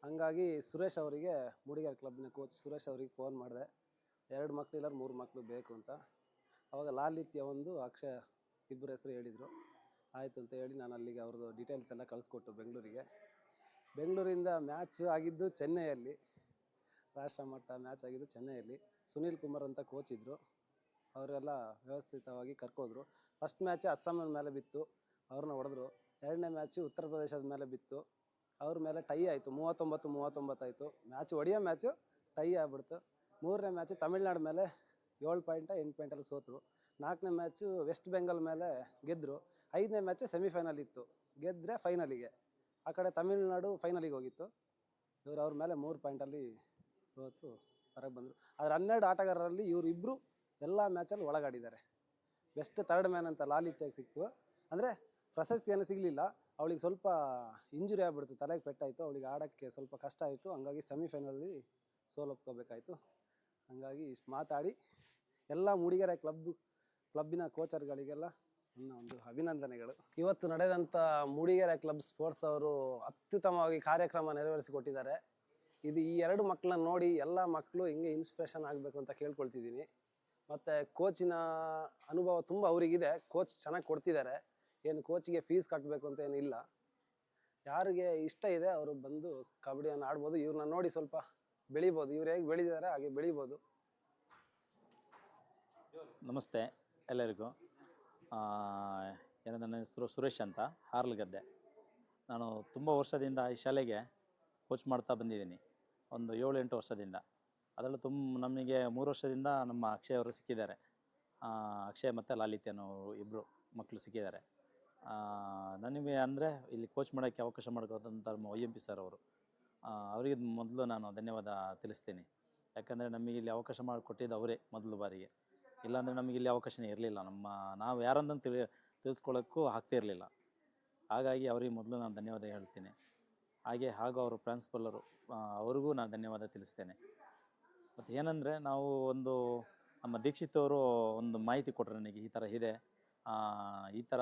ಹಂಗಾಗಿ ಸುರೇಶ್ ಅವರಿಗೆ, ಮೂಡಿಗೆರೆ ಕ್ಲಬ್ನ ಕೋಚ್ ಸುರೇಶ್ ಅವರಿಗೆ ಫೋನ್ ಮಾಡಿದೆ. 2 ಮಕ್ಕಳಿಲ್ಲ 3 ಮಕ್ಕಳು ಬೇಕು ಅಂತ. ಆವಾಗ ಲಾಲಿತ್ಯ ಒಂದು, ಅಕ್ಷಯ್ ಇಬ್ಬರ ಹೆಸರು ಹೇಳಿದರು. ಆಯಿತು ಅಂತ ಹೇಳಿ ನಾನು ಅಲ್ಲಿಗೆ ಅವ್ರದ್ದು ಡೀಟೇಲ್ಸ್ ಎಲ್ಲ ಕಳಿಸ್ಕೊಟ್ಟು ಬೆಂಗಳೂರಿಂದ ಮ್ಯಾಚ್ ಆಗಿದ್ದು ಚೆನ್ನೈಯಲ್ಲಿ, ರಾಷ್ಟ್ರ ಮಟ್ಟ ಮ್ಯಾಚ್ ಆಗಿದ್ದು ಚೆನ್ನೈಯಲ್ಲಿ. ಸುನೀಲ್ ಕುಮಾರ್ ಅಂತ ಕೋಚ್ ಇದ್ದರು. ಅವರೆಲ್ಲ ವ್ಯವಸ್ಥಿತವಾಗಿ ಕರ್ಕೋದ್ರು. ಫಸ್ಟ್ ಮ್ಯಾಚ್ ಅಸ್ಸಾಮಿನ ಮೇಲೆ ಬಿತ್ತು, ಅವ್ರನ್ನ ಹೊಡೆದ್ರು. 2ನೇ ಮ್ಯಾಚು ಉತ್ತರ ಪ್ರದೇಶದ ಮೇಲೆ ಬಿತ್ತು, ಅವ್ರ ಮೇಲೆ ಟೈ ಆಯಿತು. 39-39 ಆಯಿತು. ಮ್ಯಾಚ್ ಹೊಡೆಯೋ ಮ್ಯಾಚು ಟೈ ಆಗ್ಬಿಡ್ತು. 3ನೇ ಮ್ಯಾಚು ತಮಿಳ್ನಾಡು ಮೇಲೆ 7 ಪಾಯಿಂಟ 8 ಪಾಯಿಂಟಲ್ಲಿ ಸೋತರು. 4ನೇ ಮ್ಯಾಚು ವೆಸ್ಟ್ ಬೆಂಗಾಲ್ ಮೇಲೆ ಗೆದ್ದರು. 5ನೇ ಮ್ಯಾಚ್ ಸೆಮಿಫೈನಲ್ ಇತ್ತು, ಗೆದ್ದರೆ ಫೈನಲಿಗೆ. ಆ ಕಡೆ ತಮಿಳ್ನಾಡು ಫೈನಲಿಗೆ ಹೋಗಿತ್ತು. ಇವರು ಅವ್ರ ಮೇಲೆ 3 ಪಾಯಿಂಟಲ್ಲಿ ಸೋತು ಹೊರಗೆ ಬಂದರು. ಆದರೆ 12 ಆಟಗಾರರಲ್ಲಿ ಇವರಿಬ್ಬರು ಎಲ್ಲ ಮ್ಯಾಚಲ್ಲಿ ಒಳಗಾಡಿದ್ದಾರೆ. ಬೆಸ್ಟ್ 3rd ಮ್ಯಾನ್ ಅಂತ ಲಾಲಿತ್ಯಗೆ ಸಿಕ್ತು. ಅಂದರೆ ಪ್ರಶಸ್ತಿ ಏನು ಸಿಗಲಿಲ್ಲ, ಅವಳಿಗೆ ಸ್ವಲ್ಪ ಇಂಜುರಿ ಆಗ್ಬಿಡ್ತು, ತಲೆಗೆ ಪೆಟ್ಟಾಯಿತು. ಅವಳಿಗೆ ಆಡೋಕ್ಕೆ ಸ್ವಲ್ಪ ಕಷ್ಟ ಆಯಿತು. ಹಂಗಾಗಿ ಸೆಮಿಫೈನಲ್ಲಿ ಸೋಲೊಪ್ಕೋಬೇಕಾಯಿತು. ಹಾಗಾಗಿ ಇಷ್ಟು ಮಾತಾಡಿ ಎಲ್ಲ ಮೂಡಿಗೆರೆ ಕ್ಲಬ್ಬಿನ ಕೋಚರ್ಗಳಿಗೆಲ್ಲ ನನ್ನ ಒಂದು ಅಭಿನಂದನೆಗಳು. ಇವತ್ತು ನಡೆದಂಥ ಮೂಡಿಗೆರೆ ಕ್ಲಬ್ ಸ್ಪೋರ್ಟ್ಸ್ ಅವರು ಅತ್ಯುತ್ತಮವಾಗಿ ಕಾರ್ಯಕ್ರಮ ನೆರವೇರಿಸಿಕೊಟ್ಟಿದ್ದಾರೆ. ಇದು ಈ 2 ಮಕ್ಕಳನ್ನ ನೋಡಿ ಎಲ್ಲ ಮಕ್ಕಳು ಹಿಂಗೆ ಇನ್ಸ್ಪಿರೇಷನ್ ಆಗಬೇಕು ಅಂತ ಕೇಳ್ಕೊಳ್ತಿದ್ದೀನಿ. ಮತ್ತು ಕೋಚಿನ ಅನುಭವ ತುಂಬ ಅವರಿಗಿದೆ. ಕೋಚ್ ಚೆನ್ನಾಗಿ ಕೊಡ್ತಿದ್ದಾರೆ. ಏನು ಕೋಚಿಗೆ ಫೀಸ್ ಕಟ್ಟಬೇಕು ಅಂತ ಏನಿಲ್ಲ. ಯಾರಿಗೆ ಇಷ್ಟ ಇದೆ ಅವರು ಬಂದು ಕಬಡ್ಡಿಯನ್ನು ಆಡ್ಬೋದು. ಇವ್ರನ್ನ ನೋಡಿ ಸ್ವಲ್ಪ ಬೆಳಿಬೋದು. ಇವ್ರು ಹೇಗೆ ಬೆಳೆದಿದ್ದಾರೆ ಹಾಗೆ ಬೆಳಿಬೋದು. ನಮಸ್ತೆ ಎಲ್ಲರಿಗೂ. ನನ್ನ ಹೆಸರು ಸುರೇಶ್ ಅಂತ, ಹಾರ್ಲಗದ್ದೆ. ನಾನು ತುಂಬ ವರ್ಷದಿಂದ ಈ ಶಾಲೆಗೆ ಕೋಚ್ ಮಾಡ್ತಾ ಬಂದಿದ್ದೀನಿ, ಒಂದು 7-8 ವರ್ಷದಿಂದ. ಅದರಲ್ಲೂ ನಮಗೆ 3 ವರ್ಷದಿಂದ ನಮ್ಮ ಅಕ್ಷಯ್ ಅವರು ಸಿಕ್ಕಿದ್ದಾರೆ. ಅಕ್ಷಯ್ ಮತ್ತು ಲಾಲಿತ್ಯನವರು ಇಬ್ಬರು ಮಕ್ಕಳು ಸಿಕ್ಕಿದ್ದಾರೆ. ನನಗೆ ಅಂದರೆ ಇಲ್ಲಿ ಕೋಚ್ ಮಾಡೋಕ್ಕೆ ಅವಕಾಶ ಮಾಡಿಕೊಟ್ಟಂಥ ನಮ್ಮ YMP ಸರ್ ಅವರು, ಅವರಿಗೆ ಮೊದಲು ನಾನು ಧನ್ಯವಾದ ತಿಳಿಸ್ತೀನಿ. ಯಾಕಂದರೆ ನಮಗೆ ಇಲ್ಲಿ ಅವಕಾಶ ಮಾಡಿಕೊಟ್ಟಿದ್ದು ಅವರೇ ಮೊದಲು ಬಾರಿಗೆ. ಇಲ್ಲಾಂದರೆ ನಮಗೆ ಇಲ್ಲಿ ಅವಕಾಶನೇ ಇರಲಿಲ್ಲ. ನಾವು ಯಾರಂದನ್ನು ತಿಳಿಸ್ಕೊಳ್ಳೋಕ್ಕೂ ಆಗ್ತಿರಲಿಲ್ಲ. ಹಾಗಾಗಿ ಅವರಿಗೆ ಮೊದಲು ನಾನು ಧನ್ಯವಾದ ಹೇಳ್ತೀನಿ. ಹಾಗೂ ಅವರು ಪ್ರಿನ್ಸಿಪಲ್ಲರು, ಅವ್ರಿಗೂ ನಾನು ಧನ್ಯವಾದ ತಿಳಿಸ್ತೇನೆ. ಮತ್ತು ಏನಂದರೆ ನಾವು ನಮ್ಮ ದೀಕ್ಷಿತ್ ಅವರು ಒಂದು ಮಾಹಿತಿ ಕೊಟ್ಟರು ನನಗೆ, ಈ ಥರ ಇದೆ, ಈ ಥರ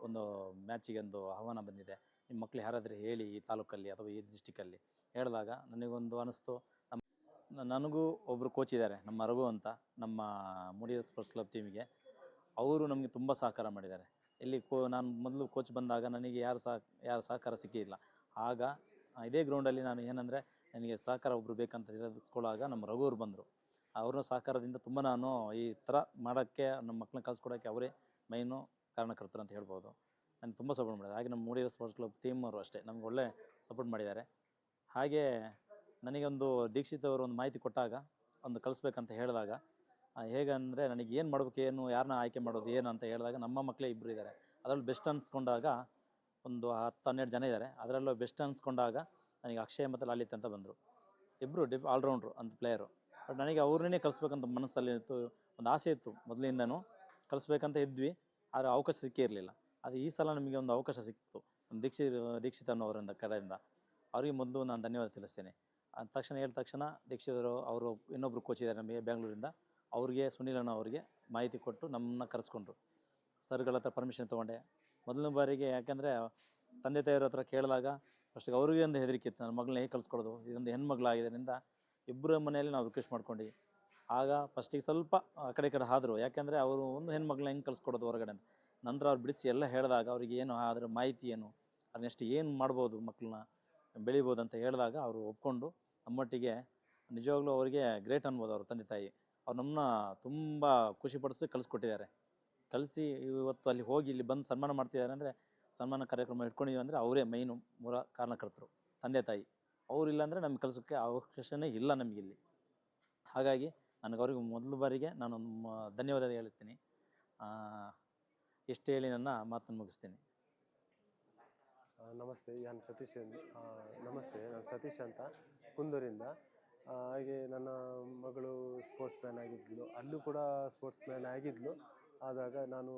ಒಂದು ಮ್ಯಾಚಿಗೆ ಒಂದು ಆಹ್ವಾನ ಬಂದಿದೆ, ನಿಮ್ಮ ಮಕ್ಕಳು ಯಾರಾದರೂ ಹೇಳಿ ಈ ತಾಲೂಕಲ್ಲಿ ಅಥವಾ ಈ ಡಿಸ್ಟಿಕಲ್ಲಿ ಹೇಳಿದಾಗ ನನಗೊಂದು ಅನ್ನಿಸ್ತು. ನನಗೂ ಒಬ್ಬರು ಕೋಚ್ ಇದ್ದಾರೆ, ನಮ್ಮ ರಘು ಅಂತ, ನಮ್ಮ ಮೂಡಿಗೆರೆ ಸ್ಪೋರ್ಟ್ಸ್ ಕ್ಲಬ್ ಟೀಮಿಗೆ. ಅವರು ನಮಗೆ ತುಂಬ ಸಹಕಾರ ಮಾಡಿದ್ದಾರೆ. ಇಲ್ಲಿ ನಾನು ಮೊದಲು ಕೋಚ್ ಬಂದಾಗ ನನಗೆ ಯಾರು ಸಹಕಾರ ಸಿಕ್ಕಿಲ್ಲ. ಆಗ ಇದೇ ಗ್ರೌಂಡಲ್ಲಿ ನಾನು ಏನಂದರೆ ನನಗೆ ಸಹಕಾರ ಒಬ್ಬರು ಬೇಕಂತ ತಿಳಿಸ್ಕೊಳ್ಳುವಾಗ ನಮ್ಮ ರಘು ಅವರು ಬಂದರು. ಅವ್ರ ಸಹಕಾರದಿಂದ ತುಂಬ ನಾನು ಈ ಥರ ಮಾಡೋಕ್ಕೆ, ನಮ್ಮ ಮಕ್ಕಳನ್ನ ಕಳಿಸ್ಕೊಡೋಕ್ಕೆ ಅವರೇ ಮೈನು ಕಾರಣಕರ್ತರು ಅಂತ ಹೇಳ್ಬೋದು. ನನಗೆ ತುಂಬ ಸಪೋರ್ಟ್ ಮಾಡಿದ್ದಾರೆ. ಹಾಗೆ ನಮ್ಮ ಮೂಡಿಗೆರೆ ಸ್ಪೋರ್ಟ್ಸ್ ಕ್ಲಬ್ ಟೀಮ್ ಅವರು ಅಷ್ಟೇ ನಮ್ಗೆ ಒಳ್ಳೆ ಸಪೋರ್ಟ್ ಮಾಡಿದ್ದಾರೆ. ಹಾಗೆ ನನಗೆ ಒಂದು ದೀಕ್ಷಿತ್ ಅವರು ಒಂದು ಮಾಹಿತಿ ಕೊಟ್ಟಾಗ, ಒಂದು ಕಳಿಸ್ಬೇಕಂತ ಹೇಳಿದಾಗ, ಹೇಗಂದರೆ ನನಗೆ ಏನು ಮಾಡಬೇಕು, ಯಾರನ್ನ ಆಯ್ಕೆ ಮಾಡೋದು ಏನು ಅಂತ ಹೇಳಿದಾಗ, ನಮ್ಮ ಮಕ್ಕಳೇ ಇಬ್ಬರು ಇದ್ದಾರೆ. ಅದರಲ್ಲಿ ಬೆಸ್ಟ್ ಅನ್ಸ್ಕೊಂಡಾಗ ಒಂದು 10-12 ಜನ ಇದ್ದಾರೆ. ಅದರಲ್ಲೂ ಬೆಸ್ಟ್ ಅನ್ಸ್ಕೊಂಡಾಗ ನನಗೆ ಅಕ್ಷಯ್ ಮತ್ತು ಲಾಲಿತ್ ಅಂತ ಬಂದರು. ಇಬ್ಬರು ಆಲ್ರೌಂಡ್ರು ಅಂತ ಪ್ಲೇಯರು. ಬಟ್ ನನಗೆ ಅವ್ರನ್ನೇ ಕಳಿಸ್ಬೇಕಂತ ಮನಸ್ಸಲ್ಲಿ ಇತ್ತು, ಒಂದು ಆಸೆ ಇತ್ತು ಮೊದಲಿಂದನೂ, ಕಳಿಸ್ಬೇಕಂತ ಇದ್ವಿ. ಆದರೆ ಅವಕಾಶ ಸಿಕ್ಕಿರಲಿಲ್ಲ. ಆದರೆ ಈ ಸಲ ನಮಗೆ ಒಂದು ಅವಕಾಶ ಸಿಕ್ತು ಒಂದು ದೀಕ್ಷಿತ್ ಅನ್ನೋವರಿಂದ ಕಡೆಯಿಂದ. ಅವರಿಗೆ ಮೊದಲು ನಾನು ಧನ್ಯವಾದ ತಿಳಿಸ್ತೇನೆ. ಹೇಳಿದ ತಕ್ಷಣ ದೀಕ್ಷಿತರು ಅವರು ಇನ್ನೊಬ್ಬರು ಕೋಚ್ ಇದ್ದಾರೆ ನಮಗೆ ಬೆಂಗಳೂರಿಂದ, ಅವ್ರಿಗೆ ಸುನೀಲಣ್ಣ ಅವರಿಗೆ ಮಾಹಿತಿ ಕೊಟ್ಟು ನಮ್ಮನ್ನ ಕರೆಸ್ಕೊಂಡ್ರು. ಸರ್ಗಳ ಹತ್ರ ಪರ್ಮಿಷನ್ ತೊಗೊಂಡೆ ಮೊದಲನೇ ಬಾರಿಗೆ. ಯಾಕೆಂದರೆ ತಂದೆ ತಾಯಿಯವ್ರ ಹತ್ರ ಕೇಳಿದಾಗ ಫಸ್ಟಿಗೆ ಅವ್ರಿಗೆ ಒಂದು ಹೆದರಿಕೆ ಇತ್ತು, ನನ್ನ ಮಗಳನ್ನ ಹೇಗೆ ಕಳಿಸ್ಕೊಡೋದು, ಇದೊಂದು ಹೆಣ್ಮಗಳಾಗಿದ್ದರಿಂದ ಇಬ್ಬರ ಮನೆಯಲ್ಲಿ ನಾವು ರಿಕ್ವೆಸ್ಟ್ ಮಾಡ್ಕೊಂಡು ಆಗ ಫಸ್ಟಿಗೆ ಸ್ವಲ್ಪ ಆ ಕಡೆ ಆದರು. ಯಾಕೆಂದರೆ ಅವರು ಒಂದು ಹೆಣ್ಮಗಳನ್ನ ಹೆಂಗೆ ಕಳಿಸ್ಕೊಡೋದು ಹೊರಗಡೆ ಅಂತ. ನಂತರ ಅವ್ರು ಬಿಡಿಸಿ ಎಲ್ಲ ಹೇಳಿದಾಗ ಅವ್ರಿಗೆ ಏನು ಅದರ ಮಾಹಿತಿ ಏನು, ಅದನ್ನೆಷ್ಟು ಏನು ಮಾಡ್ಬೋದು, ಮಕ್ಕಳನ್ನ ಬೆಳಿಬೋದು ಅಂತ ಹೇಳಿದಾಗ ಅವರು ಒಪ್ಕೊಂಡು ನಮ್ಮೊಟ್ಟಿಗೆ ನಿಜವಾಗ್ಲೂ ಅವರಿಗೆ ಗ್ರೇಟ್ ಅನ್ಬೋದು. ಅವ್ರ ತಂದೆ ತಾಯಿ ಅವ್ರು ನಮ್ಮನ್ನ ತುಂಬ ಖುಷಿಪಡಿಸಿ ಕಳಿಸ್ಕೊಟ್ಟಿದ್ದಾರೆ. ಕಳಿಸಿ ಇವತ್ತು ಅಲ್ಲಿ ಹೋಗಿ ಇಲ್ಲಿ ಬಂದು ಸನ್ಮಾನ ಮಾಡ್ತಿದ್ದಾರೆ. ಅಂದರೆ ಸನ್ಮಾನ ಕಾರ್ಯಕ್ರಮ ಇಟ್ಕೊಂಡಿದ್ದೀವಿ ಅಂದರೆ ಅವರೇ ಮೈನು ಕಾರಣಕರ್ತರು, ತಂದೆ ತಾಯಿ. ಅವರಿಲ್ಲ ಅಂದರೆ ನಮಗೆ ಕಳಿಸೋಕ್ಕೆ ಅವಕಾಶನೇ ಇಲ್ಲ ನಮಗಿಲ್ಲಿ. ಹಾಗಾಗಿ ನನಗೆ ಅವ್ರಿಗೆ ಮೊದಲ ಬಾರಿಗೆ ನಾನು ಧನ್ಯವಾದ ಹೇಳ್ತೀನಿ. ಎಷ್ಟು ಹೇಳಿ ನನ್ನ ಮಾತನ್ನು ಮುಗಿಸ್ತೀನಿ. ನಮಸ್ತೆ, ನಮಸ್ತೆ, ನಾನು ಸತೀಶ್ ಅಂತ ಕುಂದೂರಿಂದ. ಹಾಗೆ ನನ್ನ ಮಗಳು ಸ್ಪೋರ್ಟ್ಸ್ ಮ್ಯಾನ್ ಆಗಿದ್ಲು, ಅಲ್ಲೂ ಕೂಡ ಸ್ಪೋರ್ಟ್ಸ್ ಮ್ಯಾನ್ ಆಗಿದ್ಲು. ಆದಾಗ ನಾನು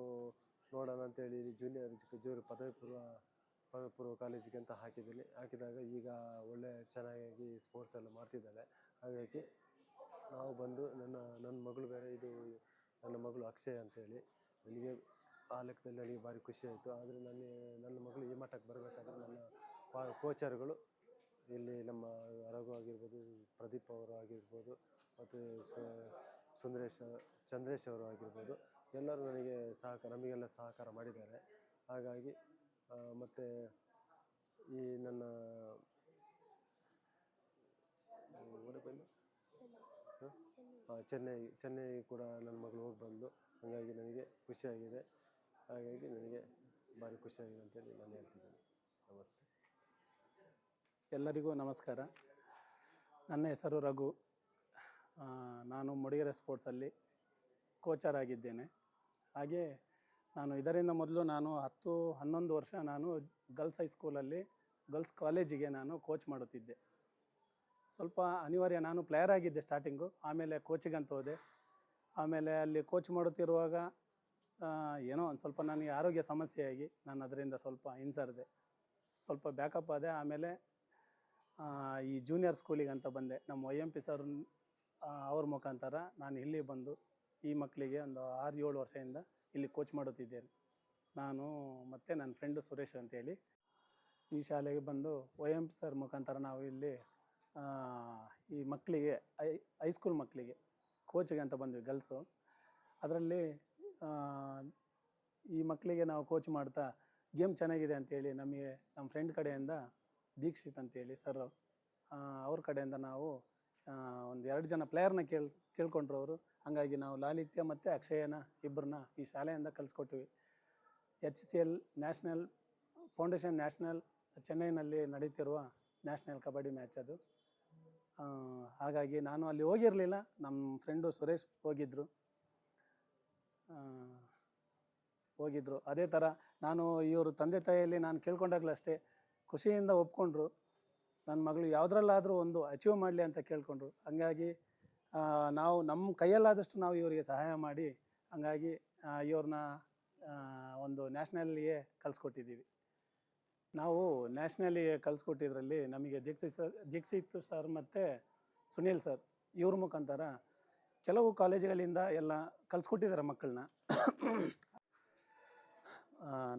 ನೋಡೋಣ ಅಂತೇಳಿ ಜೂನಿಯರ್ ಪದವಿ ಪೂರ್ವ ಕಾಲೇಜಿಗೆ ಅಂತ ಹಾಕಿದಾಗ ಈಗ ಒಳ್ಳೆ ಚೆನ್ನಾಗಿ ಸ್ಪೋರ್ಟ್ಸ್ ಎಲ್ಲ ಮಾಡ್ತಿದ್ದಾಳೆ. ಹಾಗಾಗಿ ನಾವು ಬಂದು ನನ್ನ ಮಗಳು ಬೇರೆ, ಇದು ನನ್ನ ಮಗಳು ಅಕ್ಷಯ್ ಅಂತೇಳಿ. ನನಗೆ ಆ ಲೆಕ್ಕದಲ್ಲಿ ನನಗೆ ಭಾರಿ ಖುಷಿ ಆಯಿತು. ಆದರೆ ನನ್ನ ಮಗಳು ಈ ಮಟ್ಟಕ್ಕೆ ಬರಬೇಕಾದ್ರೆ ನನ್ನ ಕೋಚರ್ಗಳು ಇಲ್ಲಿ ನಮ್ಮ ರಘು ಆಗಿರ್ಬೋದು, ಪ್ರದೀಪ್ ಅವರು ಆಗಿರ್ಬೋದು, ಮತ್ತು ಚಂದ್ರೇಶ್ ಅವರು ಆಗಿರ್ಬೋದು, ಎಲ್ಲರೂ ನಮಗೆಲ್ಲ ಸಹಕಾರ ಮಾಡಿದ್ದಾರೆ. ಹಾಗಾಗಿ ಮತ್ತು ಈ ನನ್ನ ಚೆನ್ನೈ ಕೂಡ ನನ್ನ ಮಗಳು ಹೋಗಿ ಬಂದು, ಹಾಗಾಗಿ ನನಗೆ ಖುಷಿಯಾಗಿದೆ. ಹಾಗಾಗಿ ನನಗೆ ಭಾರಿ ಖುಷಿಯಾಗಿದೆ ಅಂತೇಳಿ ನಾನು ಹೇಳ್ತಿದ್ದೇನೆ. ನಮಸ್ತೆ. ಎಲ್ಲರಿಗೂ ನಮಸ್ಕಾರ. ನನ್ನ ಹೆಸರು ರಘು. ನಾನು ಮೂಡಿಗೆರೆ ಸ್ಪೋರ್ಟ್ಸಲ್ಲಿ ಕೋಚರ್ ಆಗಿದ್ದೇನೆ. ಹಾಗೆ ನಾನು ಇದರಿಂದ ಮೊದಲು 10-11 ವರ್ಷ ನಾನು ಗರ್ಲ್ಸ್ ಹೈಸ್ಕೂಲಲ್ಲಿ ಗರ್ಲ್ಸ್ ಕಾಲೇಜಿಗೆ ನಾನು ಕೋಚ್ ಮಾಡುತ್ತಿದ್ದೆ. ಸ್ವಲ್ಪ ಅನಿವಾರ್ಯ, ನಾನು ಪ್ಲೇಯರ್ ಆಗಿದ್ದೆ ಸ್ಟಾರ್ಟಿಂಗು, ಆಮೇಲೆ ಕೋಚಿಗಂತ ಹೋದೆ. ಆಮೇಲೆ ಅಲ್ಲಿ ಕೋಚ್ ಮಾಡುತ್ತಿರುವಾಗ ಏನೋ ಒಂದು ಸ್ವಲ್ಪ ನನಗೆ ಆರೋಗ್ಯ ಸಮಸ್ಯೆಯಾಗಿ ನಾನು ಅದರಿಂದ ಸ್ವಲ್ಪ ಹಿಂಸರಿದೆ, ಸ್ವಲ್ಪ ಬ್ಯಾಕಪ್ ಆದೆ. ಆಮೇಲೆ ಈ ಜೂನಿಯರ್ ಸ್ಕೂಲಿಗೆ ಅಂತ ಬಂದೆ. ನಮ್ಮ YMP ಸರ್ ಅವ್ರ ಮುಖಾಂತರ ನಾನು ಇಲ್ಲಿ ಬಂದು ಈ ಮಕ್ಕಳಿಗೆ ಒಂದು 6-7 ವರ್ಷದಿಂದ ಇಲ್ಲಿ ಕೋಚ್ ಮಾಡುತ್ತಿದ್ದೇನೆ. ನಾನು ಮತ್ತು ನನ್ನ ಫ್ರೆಂಡು ಸುರೇಶ್ ಅಂತೇಳಿ ಈ ಶಾಲೆಗೆ ಬಂದು YMP ಸರ್ ಮುಖಾಂತರ ನಾವು ಇಲ್ಲಿ ಈ ಮಕ್ಕಳಿಗೆ ಹೈಸ್ಕೂಲ್ ಮಕ್ಕಳಿಗೆ ಕೋಚಿಗೆ ಅಂತ ಬಂದ್ವಿ, ಗರ್ಲ್ಸು. ಅದರಲ್ಲಿ ಈ ಮಕ್ಕಳಿಗೆ ನಾವು ಕೋಚ್ ಮಾಡ್ತಾ ಗೇಮ್ ಚೆನ್ನಾಗಿದೆ ಅಂಥೇಳಿ ನಮಗೆ ನಮ್ಮ ಫ್ರೆಂಡ್ ಕಡೆಯಿಂದ ದೀಕ್ಷಿತ್ ಅಂತೇಳಿ ಸರ್, ಅವ್ರ ಕಡೆಯಿಂದ ನಾವು ಒಂದು 2 ಜನ ಪ್ಲೇಯರ್ನ ಕೇಳ್ಕೊಂಡ್ರು ಅವರು. ಹಾಗಾಗಿ ನಾವು ಲಾಲಿತ್ಯ ಮತ್ತು ಅಕ್ಷಯನ ಇಬ್ಬರನ್ನ ಈ ಶಾಲೆಯಿಂದ ಕಲಿಸ್ಕೊಟ್ವಿ. HCL ನ್ಯಾಷನಲ್ ಫೌಂಡೇಶನ್ ನ್ಯಾಷನಲ್ ಚೆನ್ನೈನಲ್ಲಿ ನಡೀತಿರುವ ನ್ಯಾಷನಲ್ ಕಬಡ್ಡಿ ಮ್ಯಾಚ್ ಅದು. ಹಾಗಾಗಿ ನಾನು ಅಲ್ಲಿ ಹೋಗಿರಲಿಲ್ಲ, ನಮ್ಮ ಫ್ರೆಂಡು ಸುರೇಶ್ ಹೋಗಿದ್ದರು. ಅದೇ ಥರ ನಾನು ಇವರು ತಂದೆ ತಾಯಿಯಲ್ಲಿ ನಾನು ಕೇಳ್ಕೊಂಡಾಗಲೂ ಅಷ್ಟೇ ಖುಷಿಯಿಂದ ಒಪ್ಕೊಂಡ್ರು. ನನ್ನ ಮಗಳು ಯಾವುದ್ರಲ್ಲಾದರೂ ಒಂದು ಅಚೀವ್ ಮಾಡಲಿ ಅಂತ ಕೇಳ್ಕೊಂಡ್ರು. ಹಂಗಾಗಿ ನಾವು ನಮ್ಮ ಕೈಯಲ್ಲಾದಷ್ಟು ನಾವು ಇವರಿಗೆ ಸಹಾಯ ಮಾಡಿ, ಹಂಗಾಗಿ ಇವ್ರನ್ನ ಒಂದು ನ್ಯಾಷನಲ್ಲಿಗೆ ಕಲಿಸ್ಕೊಟ್ಟಿದ್ದೀವಿ. ನಾವು ನ್ಯಾಷನಲ್ಲಿಗೆ ಕಲಿಸ್ಕೊಟ್ಟಿದ್ರಲ್ಲಿ ನಮಗೆ ದೀಕ್ಷಿತ್ ಸರ್ ಮತ್ತು ಸುನೀಲ್ ಸರ್ ಇವ್ರ ಮುಖಾಂತರ ಕೆಲವು ಕಾಲೇಜುಗಳಿಂದ ಎಲ್ಲ ಕಲಿಸ್ಕೊಟ್ಟಿದ್ದಾರೆ ಮಕ್ಕಳನ್ನ.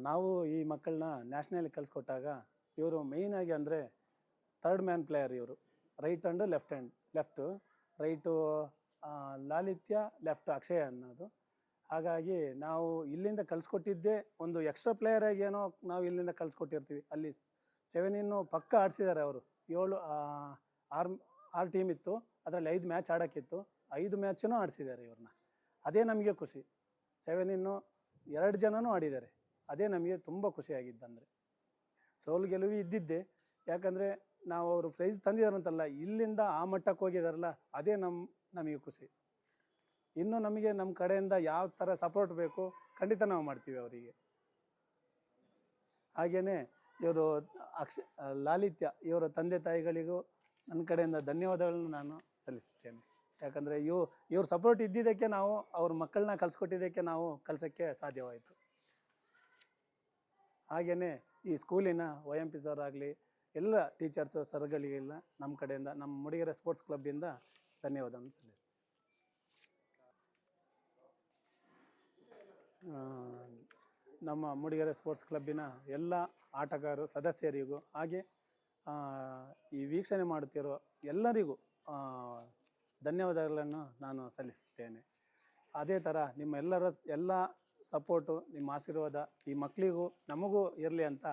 ನಾವು ಈ ಮಕ್ಕಳನ್ನ ನ್ಯಾಷನಲಿಗೆ ಕಲಿಸ್ಕೊಟ್ಟಾಗ ಇವರು ಮೇಯ್ನಾಗಿ ಅಂದರೆ 3rd ಮ್ಯಾನ್ ಪ್ಲೇಯರ್ ಇವರು. Right hand left right Lalitya, left Akshaya ಅನ್ನೋದು. ಹಾಗಾಗಿ ನಾವು ಇಲ್ಲಿಂದ ಕಲಿಸ್ಕೊಟ್ಟಿದ್ದೇ ಒಂದು ಎಕ್ಸ್ಟ್ರಾ ಪ್ಲೇಯರಾಗಿ ಏನೋ ನಾವು ಇಲ್ಲಿಂದ ಕಲಿಸ್ಕೊಟ್ಟಿರ್ತೀವಿ. ಅಲ್ಲಿ 7 ಪಕ್ಕ ಆಡಿಸಿದ್ದಾರೆ ಅವರು. 6 ಟೀಮ್ ಇತ್ತು, ಅದರಲ್ಲಿ 5 ಮ್ಯಾಚ್ ಆಡೋಕ್ಕಿತ್ತು. 5 ಮ್ಯಾಚೂ ಆಡಿಸಿದ್ದಾರೆ ಇವ್ರನ್ನ. ಅದೇ ನಮಗೆ ಖುಷಿ. 7 2 ಜನನೂ ಆಡಿದ್ದಾರೆ. ಅದೇ ನಮಗೆ ತುಂಬ ಖುಷಿಯಾಗಿದ್ದಂದರೆ. ಸೋಲು ಗೆಲುವು ಇದ್ದಿದ್ದೆ, ಯಾಕಂದರೆ ನಾವು ಅವರು ಪ್ರೈಸ್ ತಂದಿದ್ದಾರಂತಲ್ಲ, ಇಲ್ಲಿಂದ ಆ ಮಟ್ಟಕ್ಕೆ ಹೋಗಿದಾರಲ್ಲ, ಅದೇ ನಮಗೆ ಖುಷಿ. ಇನ್ನು ನಮಗೆ ನಮ್ಮ ಕಡೆಯಿಂದ ಯಾವ ಥರ ಸಪೋರ್ಟ್ ಬೇಕು ಖಂಡಿತ ನಾವು ಮಾಡ್ತೀವಿ ಅವರಿಗೆ. ಹಾಗೆಯೇ ಇವರು ಲಾಲಿತ್ಯ ಇವರ ತಂದೆ ತಾಯಿಗಳಿಗೂ ನನ್ನ ಕಡೆಯಿಂದ ಧನ್ಯವಾದಗಳನ್ನು ನಾನು ಸಲ್ಲಿಸ್ತೇನೆ. ಯಾಕಂದರೆ ಇವ್ರ ಸಪೋರ್ಟ್ ಇದ್ದಿದ್ದಕ್ಕೆ ನಾವು ಅವ್ರ ಮಕ್ಕಳನ್ನ ಕಲಿಸ್ಕೊಟ್ಟಿದ್ದಕ್ಕೆ ನಾವು ಕಲಿಸೋಕ್ಕೆ ಸಾಧ್ಯವಾಯಿತು. ಹಾಗೆಯೇ ಈ ಸ್ಕೂಲಿನ YMP ಸರ್ ಆಗಲಿ ಎಲ್ಲ ಟೀಚರ್ಸು ಸರ್ಗಳಿಗೆಲ್ಲ ನಮ್ಮ ಕಡೆಯಿಂದ, ನಮ್ಮ ಮೂಡಿಗೆರೆ ಸ್ಪೋರ್ಟ್ಸ್ ಕ್ಲಬ್ಬಿಂದ ಧನ್ಯವಾದವನ್ನು ಸಲ್ಲಿಸ್ತೀನಿ. ನಮ್ಮ ಮೂಡಿಗೆರೆ ಸ್ಪೋರ್ಟ್ಸ್ ಕ್ಲಬ್ಬಿನ ಎಲ್ಲ ಆಟಗಾರರು ಸದಸ್ಯರಿಗೂ ಹಾಗೆ ಈ ವೀಕ್ಷಣೆ ಮಾಡುತ್ತಿರೋ ಎಲ್ಲರಿಗೂ ಧನ್ಯವಾದಗಳನ್ನು ನಾನು ಸಲ್ಲಿಸುತ್ತೇನೆ. ಅದೇ ಥರ ನಿಮ್ಮ ಎಲ್ಲ ಸಪೋರ್ಟು, ನಿಮ್ಮ ಆಶೀರ್ವಾದ ಈ ಮಕ್ಕಳಿಗೂ ನಮಗೂ ಇರಲಿ ಅಂತ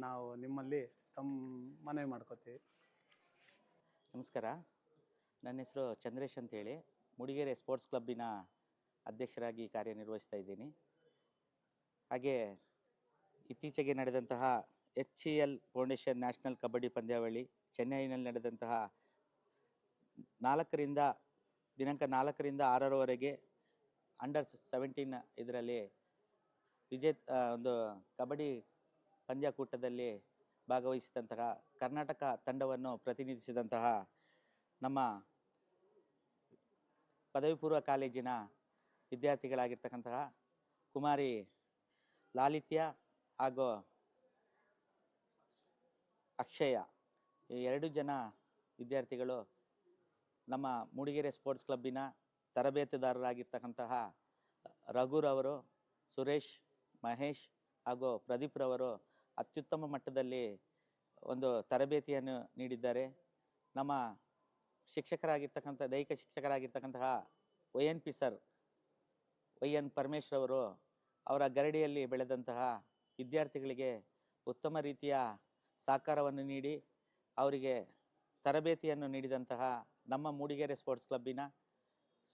ನಾವು ನಿಮ್ಮಲ್ಲಿ ಮನವಿ ಮಾಡ್ಕೋತೀವಿ. ನಮಸ್ಕಾರ, ನನ್ನ ಹೆಸರು ಚಂದ್ರೇಶ್ ಅಂತೇಳಿ ಮೂಡಿಗೆರೆ ಸ್ಪೋರ್ಟ್ಸ್ ಕ್ಲಬ್ಬಿನ ಅಧ್ಯಕ್ಷರಾಗಿ ಕಾರ್ಯನಿರ್ವಹಿಸ್ತಾ ಇದ್ದೀನಿ. ಹಾಗೆ ಇತ್ತೀಚೆಗೆ ನಡೆದಂತಹ HCL ಫೌಂಡೇಶನ್ ನ್ಯಾಷನಲ್ ಕಬಡ್ಡಿ ಪಂದ್ಯಾವಳಿ ಚೆನ್ನೈನಲ್ಲಿ ನಡೆದಂತಹ ದಿನಾಂಕ 4ರಿಂದ 6ರವರೆಗೆ ಅಂಡರ್ 17 ಇದರಲ್ಲಿ ಒಂದು ಕಬಡ್ಡಿ ಪಂದ್ಯಕೂಟದಲ್ಲಿ ಭಾಗವಹಿಸಿದಂತಹ ಕರ್ನಾಟಕ ತಂಡವನ್ನು ಪ್ರತಿನಿಧಿಸಿದಂತಹ ನಮ್ಮ ಪದವಿ ಪೂರ್ವ ಕಾಲೇಜಿನ ವಿದ್ಯಾರ್ಥಿಗಳಾಗಿರ್ತಕ್ಕಂತಹ ಕುಮಾರಿ ಲಾಲಿತ್ಯ ಹಾಗೂ ಅಕ್ಷಯ, ಈ 2 ಜನ ವಿದ್ಯಾರ್ಥಿಗಳು ನಮ್ಮ ಮೂಡಿಗೆರೆ ಸ್ಪೋರ್ಟ್ಸ್ ಕ್ಲಬ್ಬಿನ ತರಬೇತುದಾರರಾಗಿರ್ತಕ್ಕಂತಹ ರಘುರವರು, ಸುರೇಶ್, ಮಹೇಶ್ ಹಾಗೂ ಪ್ರದೀಪ್ರವರು ಅತ್ಯುತ್ತಮ ಮಟ್ಟದಲ್ಲಿ ಒಂದು ತರಬೇತಿಯನ್ನು ನೀಡಿದ್ದಾರೆ. ನಮ್ಮ ಶಿಕ್ಷಕರಾಗಿರ್ತಕ್ಕಂಥ ದೈಹಿಕ ಶಿಕ್ಷಕರಾಗಿರ್ತಕ್ಕಂತಹ YNP ಸರ್ YN ಪರಮೇಶ್ರವರು ಅವರ ಗರಡಿಯಲ್ಲಿ ಬೆಳೆದಂತಹ ವಿದ್ಯಾರ್ಥಿಗಳಿಗೆ ಉತ್ತಮ ರೀತಿಯ ಸಹಕಾರವನ್ನು ನೀಡಿ ಅವರಿಗೆ ತರಬೇತಿಯನ್ನು ನೀಡಿದಂತಹ ನಮ್ಮ ಮೂಡಿಗೆರೆ ಸ್ಪೋರ್ಟ್ಸ್ ಕ್ಲಬ್ಬಿನ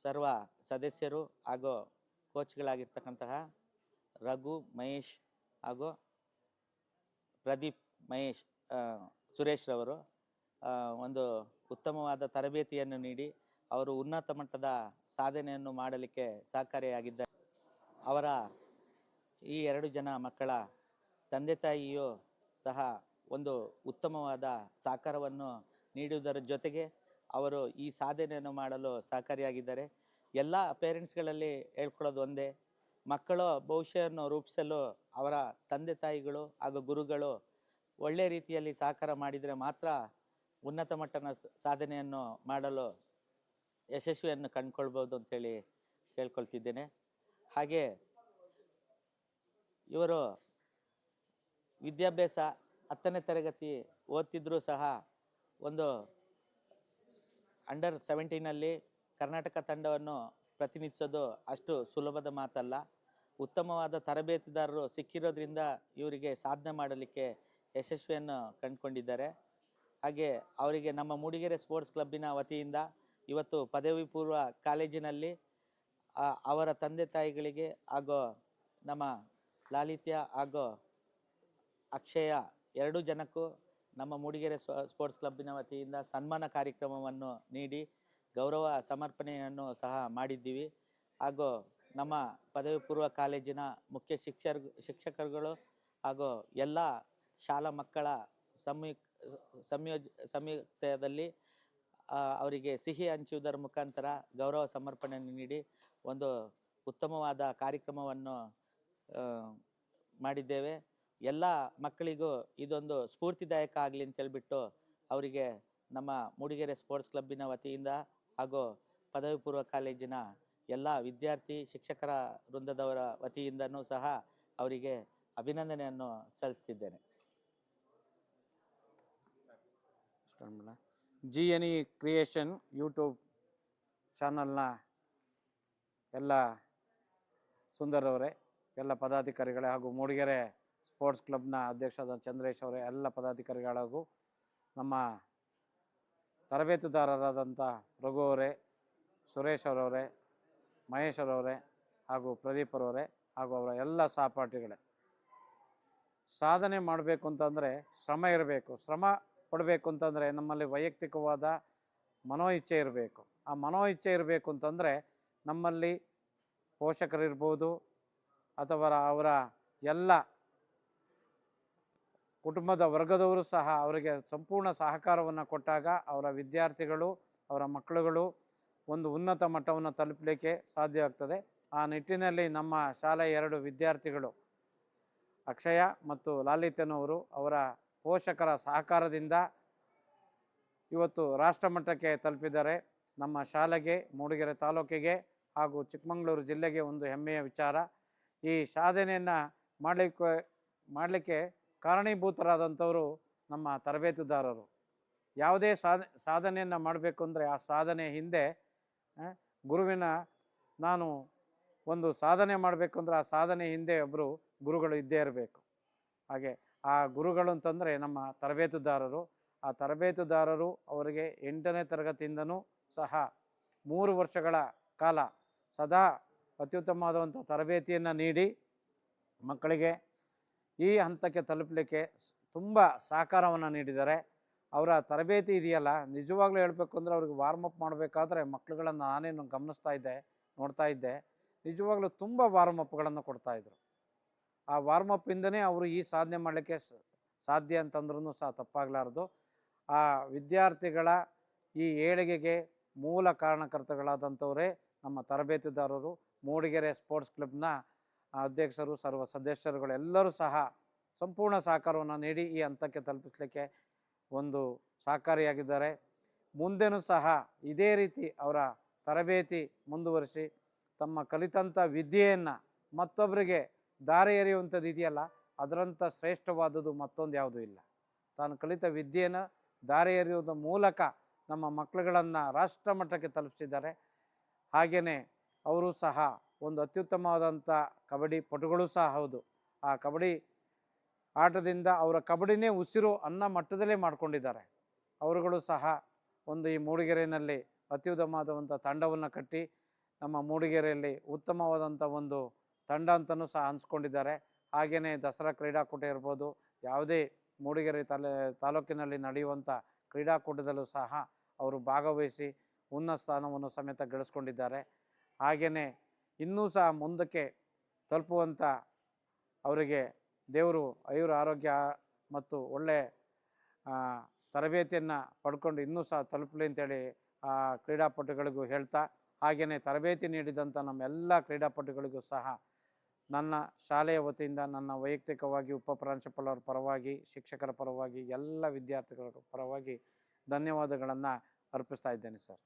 ಸರ್ವ ಸದಸ್ಯರು ಹಾಗೂ ಕೋಚ್ಗಳಾಗಿರ್ತಕ್ಕಂತಹ ರಘು, ಮಹೇಶ್ ಹಾಗೂ ಪ್ರದೀಪ್, ಮಹೇಶ್, ಸುರೇಶ್ರವರು ಒಂದು ಉತ್ತಮವಾದ ತರಬೇತಿಯನ್ನು ನೀಡಿ ಅವರು ಉನ್ನತ ಮಟ್ಟದ ಸಾಧನೆಯನ್ನು ಮಾಡಲಿಕ್ಕೆ ಸಹಕಾರಿಯಾಗಿದ್ದಾರೆ. ಅವರ ಈ 2 ಜನ ಮಕ್ಕಳ ತಂದೆ ತಾಯಿಯು ಸಹ ಒಂದು ಉತ್ತಮವಾದ ಸಹಕಾರವನ್ನು ನೀಡುವುದರ ಜೊತೆಗೆ ಅವರು ಈ ಸಾಧನೆಯನ್ನು ಮಾಡಲು ಸಹಕಾರಿಯಾಗಿದ್ದಾರೆ. ಎಲ್ಲ ಪೇರೆಂಟ್ಸ್ಗಳಲ್ಲಿ ಹೇಳ್ಕೊಳ್ಳೋದು ಒಂದೇ, ಮಕ್ಕಳ ಭವಿಷ್ಯವನ್ನು ರೂಪಿಸಲು ಅವರ ತಂದೆ ತಾಯಿಗಳು ಹಾಗೂ ಗುರುಗಳು ಒಳ್ಳೆಯ ರೀತಿಯಲ್ಲಿ ಸಹಕಾರ ಮಾಡಿದರೆ ಮಾತ್ರ ಉನ್ನತ ಮಟ್ಟದ ಸಾಧನೆಯನ್ನು ಮಾಡಲು ಯಶಸ್ವಿಯನ್ನು ಕಂಡುಕೊಳ್ಬೋದು ಅಂತೇಳಿ ಕೇಳ್ಕೊಳ್ತಿದ್ದೇನೆ. ಹಾಗೆ ಇವರು ವಿದ್ಯಾಭ್ಯಾಸ 10ನೇ ತರಗತಿ ಓದ್ತಿದ್ರೂ ಸಹ ಒಂದು ಅಂಡರ್ 17ನಲ್ಲಿ ಕರ್ನಾಟಕ ತಂಡವನ್ನು ಪ್ರತಿನಿಧಿಸೋದು ಅಷ್ಟು ಸುಲಭದ ಮಾತಲ್ಲ. ಉತ್ತಮವಾದ ತರಬೇತಿದಾರರು ಸಿಕ್ಕಿರೋದ್ರಿಂದ ಇವರಿಗೆ ಸಾಧನೆ ಮಾಡಲಿಕ್ಕೆ ಯಶಸ್ವಿಯನ್ನು ಕಂಡುಕೊಂಡಿದ್ದಾರೆ. ಹಾಗೆ ಅವರಿಗೆ ನಮ್ಮ ಮೂಡಿಗೆರೆ ಸ್ಪೋರ್ಟ್ಸ್ ಕ್ಲಬ್ಬಿನ ವತಿಯಿಂದ ಇವತ್ತು ಪದವಿ ಪೂರ್ವ ಕಾಲೇಜಿನಲ್ಲಿ ಅವರ ತಂದೆ ತಾಯಿಗಳಿಗೆ ಹಾಗೂ ನಮ್ಮ ಲಾಲಿತ್ಯ ಹಾಗೂ ಅಕ್ಷಯ 2 ಜನಕ್ಕೂ ನಮ್ಮ ಮೂಡಿಗೆರೆ ಸ್ಪೋರ್ಟ್ಸ್ ಕ್ಲಬ್ಬಿನ ವತಿಯಿಂದ ಸನ್ಮಾನ ಕಾರ್ಯಕ್ರಮವನ್ನು ನೀಡಿ ಗೌರವ ಸಮರ್ಪಣೆಯನ್ನು ಸಹ ಮಾಡಿದ್ದೀವಿ. ಹಾಗೂ ನಮ್ಮ ಪದವಿ ಪೂರ್ವ ಕಾಲೇಜಿನ ಮುಖ್ಯ ಶಿಕ್ಷಕರುಗಳು ಹಾಗೂ ಎಲ್ಲ ಶಾಲಾ ಮಕ್ಕಳ ಸಂಯುಕ್ತದಲ್ಲಿ ಅವರಿಗೆ ಸಿಹಿ ಹಂಚುವುದರ ಮುಖಾಂತರ ಗೌರವ ಸಮರ್ಪಣೆಯನ್ನು ನೀಡಿ ಒಂದು ಉತ್ತಮವಾದ ಕಾರ್ಯಕ್ರಮವನ್ನು ಮಾಡಿದ್ದೇವೆ. ಎಲ್ಲ ಮಕ್ಕಳಿಗೂ ಇದೊಂದು ಸ್ಫೂರ್ತಿದಾಯಕ ಆಗಲಿ ಅಂತ ಹೇಳ್ಬಿಟ್ಟು ಅವರಿಗೆ ನಮ್ಮ ಮೂಡಿಗೆರೆ ಸ್ಪೋರ್ಟ್ಸ್ ಕ್ಲಬ್ಬಿನ ವತಿಯಿಂದ ಹಾಗೂ ಪದವಿ ಪೂರ್ವ ಕಾಲೇಜಿನ ಎಲ್ಲ ವಿದ್ಯಾರ್ಥಿ ಶಿಕ್ಷಕರ ವೃಂದದವರ ವತಿಯಿಂದನೂ ಸಹ ಅವರಿಗೆ ಅಭಿನಂದನೆಯನ್ನು ಸಲ್ಲಿಸ್ತಿದ್ದೇನೆ. GNE ಕ್ರಿಯೇಷನ್ ಯೂಟ್ಯೂಬ್ ಚಾನಲ್ನ ಎಲ್ಲ ಸುಂದರವರೇ, ಎಲ್ಲ ಪದಾಧಿಕಾರಿಗಳೇ ಹಾಗೂ ಮೂಡಿಗೆರೆ ಸ್ಪೋರ್ಟ್ಸ್ ಕ್ಲಬ್ನ ಅಧ್ಯಕ್ಷರಾದ ಚಂದ್ರೇಶ್ ಅವರೇ, ಎಲ್ಲ ಪದಾಧಿಕಾರಿಗಳಿಗೂ ನಮ್ಮ ತರಬೇತುದಾರರಾದಂಥ ರಘು ಅವರೇ, ಸುರೇಶ್ ಅವರವರೇ, ಮಹೇಶ್ ಅವರವರೇ ಹಾಗೂ ಪ್ರದೀಪ್ ಅವರವರೇ ಹಾಗೂ ಅವರ ಎಲ್ಲ ಸಹಪಾಠಿಗಳೇ, ಸಾಧನೆ ಮಾಡಬೇಕು ಅಂತಂದರೆ ಶ್ರಮ ಇರಬೇಕು. ಶ್ರಮ ಪಡಬೇಕು ಅಂತಂದರೆ ನಮ್ಮಲ್ಲಿ ವೈಯಕ್ತಿಕವಾದ ಮನೋ ಇಚ್ಛೆ ಇರಬೇಕು. ಆ ಮನೋ ಇಚ್ಛೆ ಇರಬೇಕು ಅಂತಂದರೆ ನಮ್ಮಲ್ಲಿ ಪೋಷಕರಿರ್ಬೋದು ಅಥವಾ ಅವರ ಎಲ್ಲ ಕುಟುಂಬದ ವರ್ಗದವರು ಸಹ ಅವರಿಗೆ ಸಂಪೂರ್ಣ ಸಹಕಾರವನ್ನು ಕೊಟ್ಟಾಗ ಅವರ ವಿದ್ಯಾರ್ಥಿಗಳು, ಅವರ ಮಕ್ಕಳುಗಳು ಒಂದು ಉನ್ನತ ಮಟ್ಟವನ್ನು ತಲುಪಲಿಕ್ಕೆ ಸಾಧ್ಯವಾಗ್ತದೆ. ಆ ನಿಟ್ಟಿನಲ್ಲಿ ನಮ್ಮ ಶಾಲೆಯ 2 ವಿದ್ಯಾರ್ಥಿಗಳು ಅಕ್ಷಯ ಮತ್ತು ಲಾಲಿತ್ಯನವರು ಅವರ ಪೋಷಕರ ಸಹಕಾರದಿಂದ ಇವತ್ತು ರಾಷ್ಟ್ರಮಟ್ಟಕ್ಕೆ ತಲುಪಿದ್ದಾರೆ. ನಮ್ಮ ಶಾಲೆಗೆ, ಮೂಡಿಗೆರೆ ತಾಲೂಕಿಗೆ ಹಾಗೂ ಚಿಕ್ಕಮಗಳೂರು ಜಿಲ್ಲೆಗೆ ಒಂದು ಹೆಮ್ಮೆಯ ವಿಚಾರ. ಈ ಸಾಧನೆಯನ್ನು ಮಾಡಲಿಕ್ಕೆ ಕಾರಣೀಭೂತರಾದಂಥವರು ನಮ್ಮ ತರಬೇತುದಾರರು. ಯಾವುದೇ ಸಾಧನೆಯನ್ನು ಮಾಡಬೇಕು ಅಂದರೆ ಆ ಸಾಧನೆ ಹಿಂದೆ ನಾನು ಒಂದು ಸಾಧನೆ ಮಾಡಬೇಕು ಅಂದರೆ ಆ ಸಾಧನೆ ಹಿಂದೆ ಒಬ್ಬರು ಗುರುಗಳು ಇದ್ದೇ ಇರಬೇಕು. ಹಾಗೆ ಆ ಗುರುಗಳು ಅಂತಂದರೆ ನಮ್ಮ ತರಬೇತುದಾರರು. ಆ ತರಬೇತುದಾರರು ಅವರಿಗೆ 8ನೇ ತರಗತಿಯಿಂದನೂ ಸಹ 3 ವರ್ಷಗಳ ಕಾಲ ಸದಾ ಅತ್ಯುತ್ತಮವಾದಂಥ ತರಬೇತಿಯನ್ನು ನೀಡಿ ಮಕ್ಕಳಿಗೆ ಈ ಹಂತಕ್ಕೆ ತಲುಪಲಿಕ್ಕೆ ತುಂಬ ಸಹಕಾರವನ್ನು ನೀಡಿದ್ದಾರೆ. ಅವರ ತರಬೇತಿ ಇದೆಯಲ್ಲ, ನಿಜವಾಗ್ಲೂ ಹೇಳಬೇಕು ಅಂದರೆ ಅವ್ರಿಗೆ ವಾರ್ಮಪ್ ಮಾಡಬೇಕಾದ್ರೆ ಮಕ್ಕಳುಗಳನ್ನು ನಾನೇನು ನೋಡ್ತಾ ಇದ್ದೆ, ನಿಜವಾಗ್ಲೂ ತುಂಬ ವಾರ್ಮಪ್ಗಳನ್ನು ಕೊಡ್ತಾಯಿದ್ರು. ಆ ವಾರ್ಮಪ್ಪಿಂದನೇ ಅವರು ಈ ಸಾಧನೆ ಮಾಡಲಿಕ್ಕೆ ಸಾಧ್ಯ ಅಂತಂದ್ರೂ ಸಹ ತಪ್ಪಾಗಲಾರ್ದು. ಆ ವಿದ್ಯಾರ್ಥಿಗಳ ಈ ಏಳಿಗೆಗೆ ಮೂಲ ಕಾರಣಕರ್ತಗಳಾದಂಥವರೇ ನಮ್ಮ ತರಬೇತುದಾರರು, ಮೂಡಿಗೆರೆ ಸ್ಪೋರ್ಟ್ಸ್ ಕ್ಲಬ್ನ ಅಧ್ಯಕ್ಷರು, ಸರ್ವ ಸದಸ್ಯರುಗಳು ಎಲ್ಲರೂ ಸಹ ಸಂಪೂರ್ಣ ಸಹಕಾರವನ್ನು ನೀಡಿ ಈ ಹಂತಕ್ಕೆ ತಲುಪಿಸಲಿಕ್ಕೆ ಒಂದು ಸಹಕಾರಿಯಾಗಿದ್ದಾರೆ. ಮುಂದೆನೂ ಸಹ ಇದೇ ರೀತಿ ಅವರ ತರಬೇತಿ ಮುಂದುವರಿಸಿ ತಮ್ಮ ಕಲಿತಂಥ ವಿದ್ಯೆಯನ್ನು ಮತ್ತೊಬ್ಬರಿಗೆ ದಾರಿ ಎರೆಯುವಂಥದ್ದು ಇದೆಯಲ್ಲ, ಅದರಂಥ ಶ್ರೇಷ್ಠವಾದದ್ದು ಮತ್ತೊಂದು ಯಾವುದೂ ಇಲ್ಲ. ತಾನು ಕಲಿತ ವಿದ್ಯೆಯನ್ನು ದಾರಿ ಎರೆಯುವುದರ ಮೂಲಕ ನಮ್ಮ ಮಕ್ಕಳುಗಳನ್ನು ರಾಷ್ಟ್ರ ಮಟ್ಟಕ್ಕೆ ತಲುಪಿಸಿದ್ದಾರೆ. ಹಾಗೆಯೇ ಅವರು ಸಹ ಒಂದು ಅತ್ಯುತ್ತಮವಾದಂಥ ಕಬಡ್ಡಿ ಪಟುಗಳು ಸಹ ಹೌದು. ಆ ಕಬಡ್ಡಿ ಆಟದಿಂದ ಅವರ ಕಬಡ್ಡಿನೇ ಉಸಿರು ಅನ್ನೋ ಮಟ್ಟದಲ್ಲೇ ಮಾಡಿಕೊಂಡಿದ್ದಾರೆ. ಅವರುಗಳು ಸಹ ಒಂದು ಈ ಮೂಡಿಗೆರೆಯಲ್ಲಿ ಅತ್ಯುತ್ತಮವಾದಂಥ ತಂಡವನ್ನು ಕಟ್ಟಿ ನಮ್ಮ ಮೂಡಿಗೆರೆಯಲ್ಲಿ ಉತ್ತಮವಾದಂಥ ಒಂದು ತಂಡ ಅಂತಲೂ ಸಹ ಅನಿಸ್ಕೊಂಡಿದ್ದಾರೆ. ಹಾಗೆಯೇ ದಸರಾ ಕ್ರೀಡಾಕೂಟ ಇರ್ಬೋದು, ಯಾವುದೇ ಮೂಡಿಗೆರೆ ತಾಲೂಕಿನಲ್ಲಿ ನಡೆಯುವಂಥ ಕ್ರೀಡಾಕೂಟದಲ್ಲೂ ಸಹ ಅವರು ಭಾಗವಹಿಸಿ ಉನ್ನತ ಸ್ಥಾನವನ್ನು ಸಮೇತ ಗಳಿಸ್ಕೊಂಡಿದ್ದಾರೆ. ಹಾಗೆಯೇ ಇನ್ನೂ ಸಹ ಮುಂದಕ್ಕೆ ತಲುಪುವಂಥ ಅವರಿಗೆ ದೇವರು ಆಯುರ ಆರೋಗ್ಯ ಮತ್ತು ಒಳ್ಳೆಯ ತರಬೇತಿಯನ್ನು ಪಡ್ಕೊಂಡು ಇನ್ನೂ ಸಹ ತಲುಪಲಿ ಅಂತೇಳಿ ಆ ಕ್ರೀಡಾಪಟುಗಳಿಗೂ ಹೇಳ್ತಾ, ಹಾಗೆಯೇ ತರಬೇತಿ ನೀಡಿದಂಥ ನಮ್ಮೆಲ್ಲ ಕ್ರೀಡಾಪಟುಗಳಿಗೂ ಸಹ ನನ್ನ ಶಾಲೆಯ ವತಿಯಿಂದ, ನನ್ನ ವೈಯಕ್ತಿಕವಾಗಿ ಉಪಪ್ರಾಂಶುಪಾಲರ ಪರವಾಗಿ, ಶಿಕ್ಷಕರ ಪರವಾಗಿ, ಎಲ್ಲ ವಿದ್ಯಾರ್ಥಿಗಳ ಪರವಾಗಿ ಧನ್ಯವಾದಗಳನ್ನು ಅರ್ಪಿಸ್ತಾ ಇದ್ದೇನೆ ಸರ್.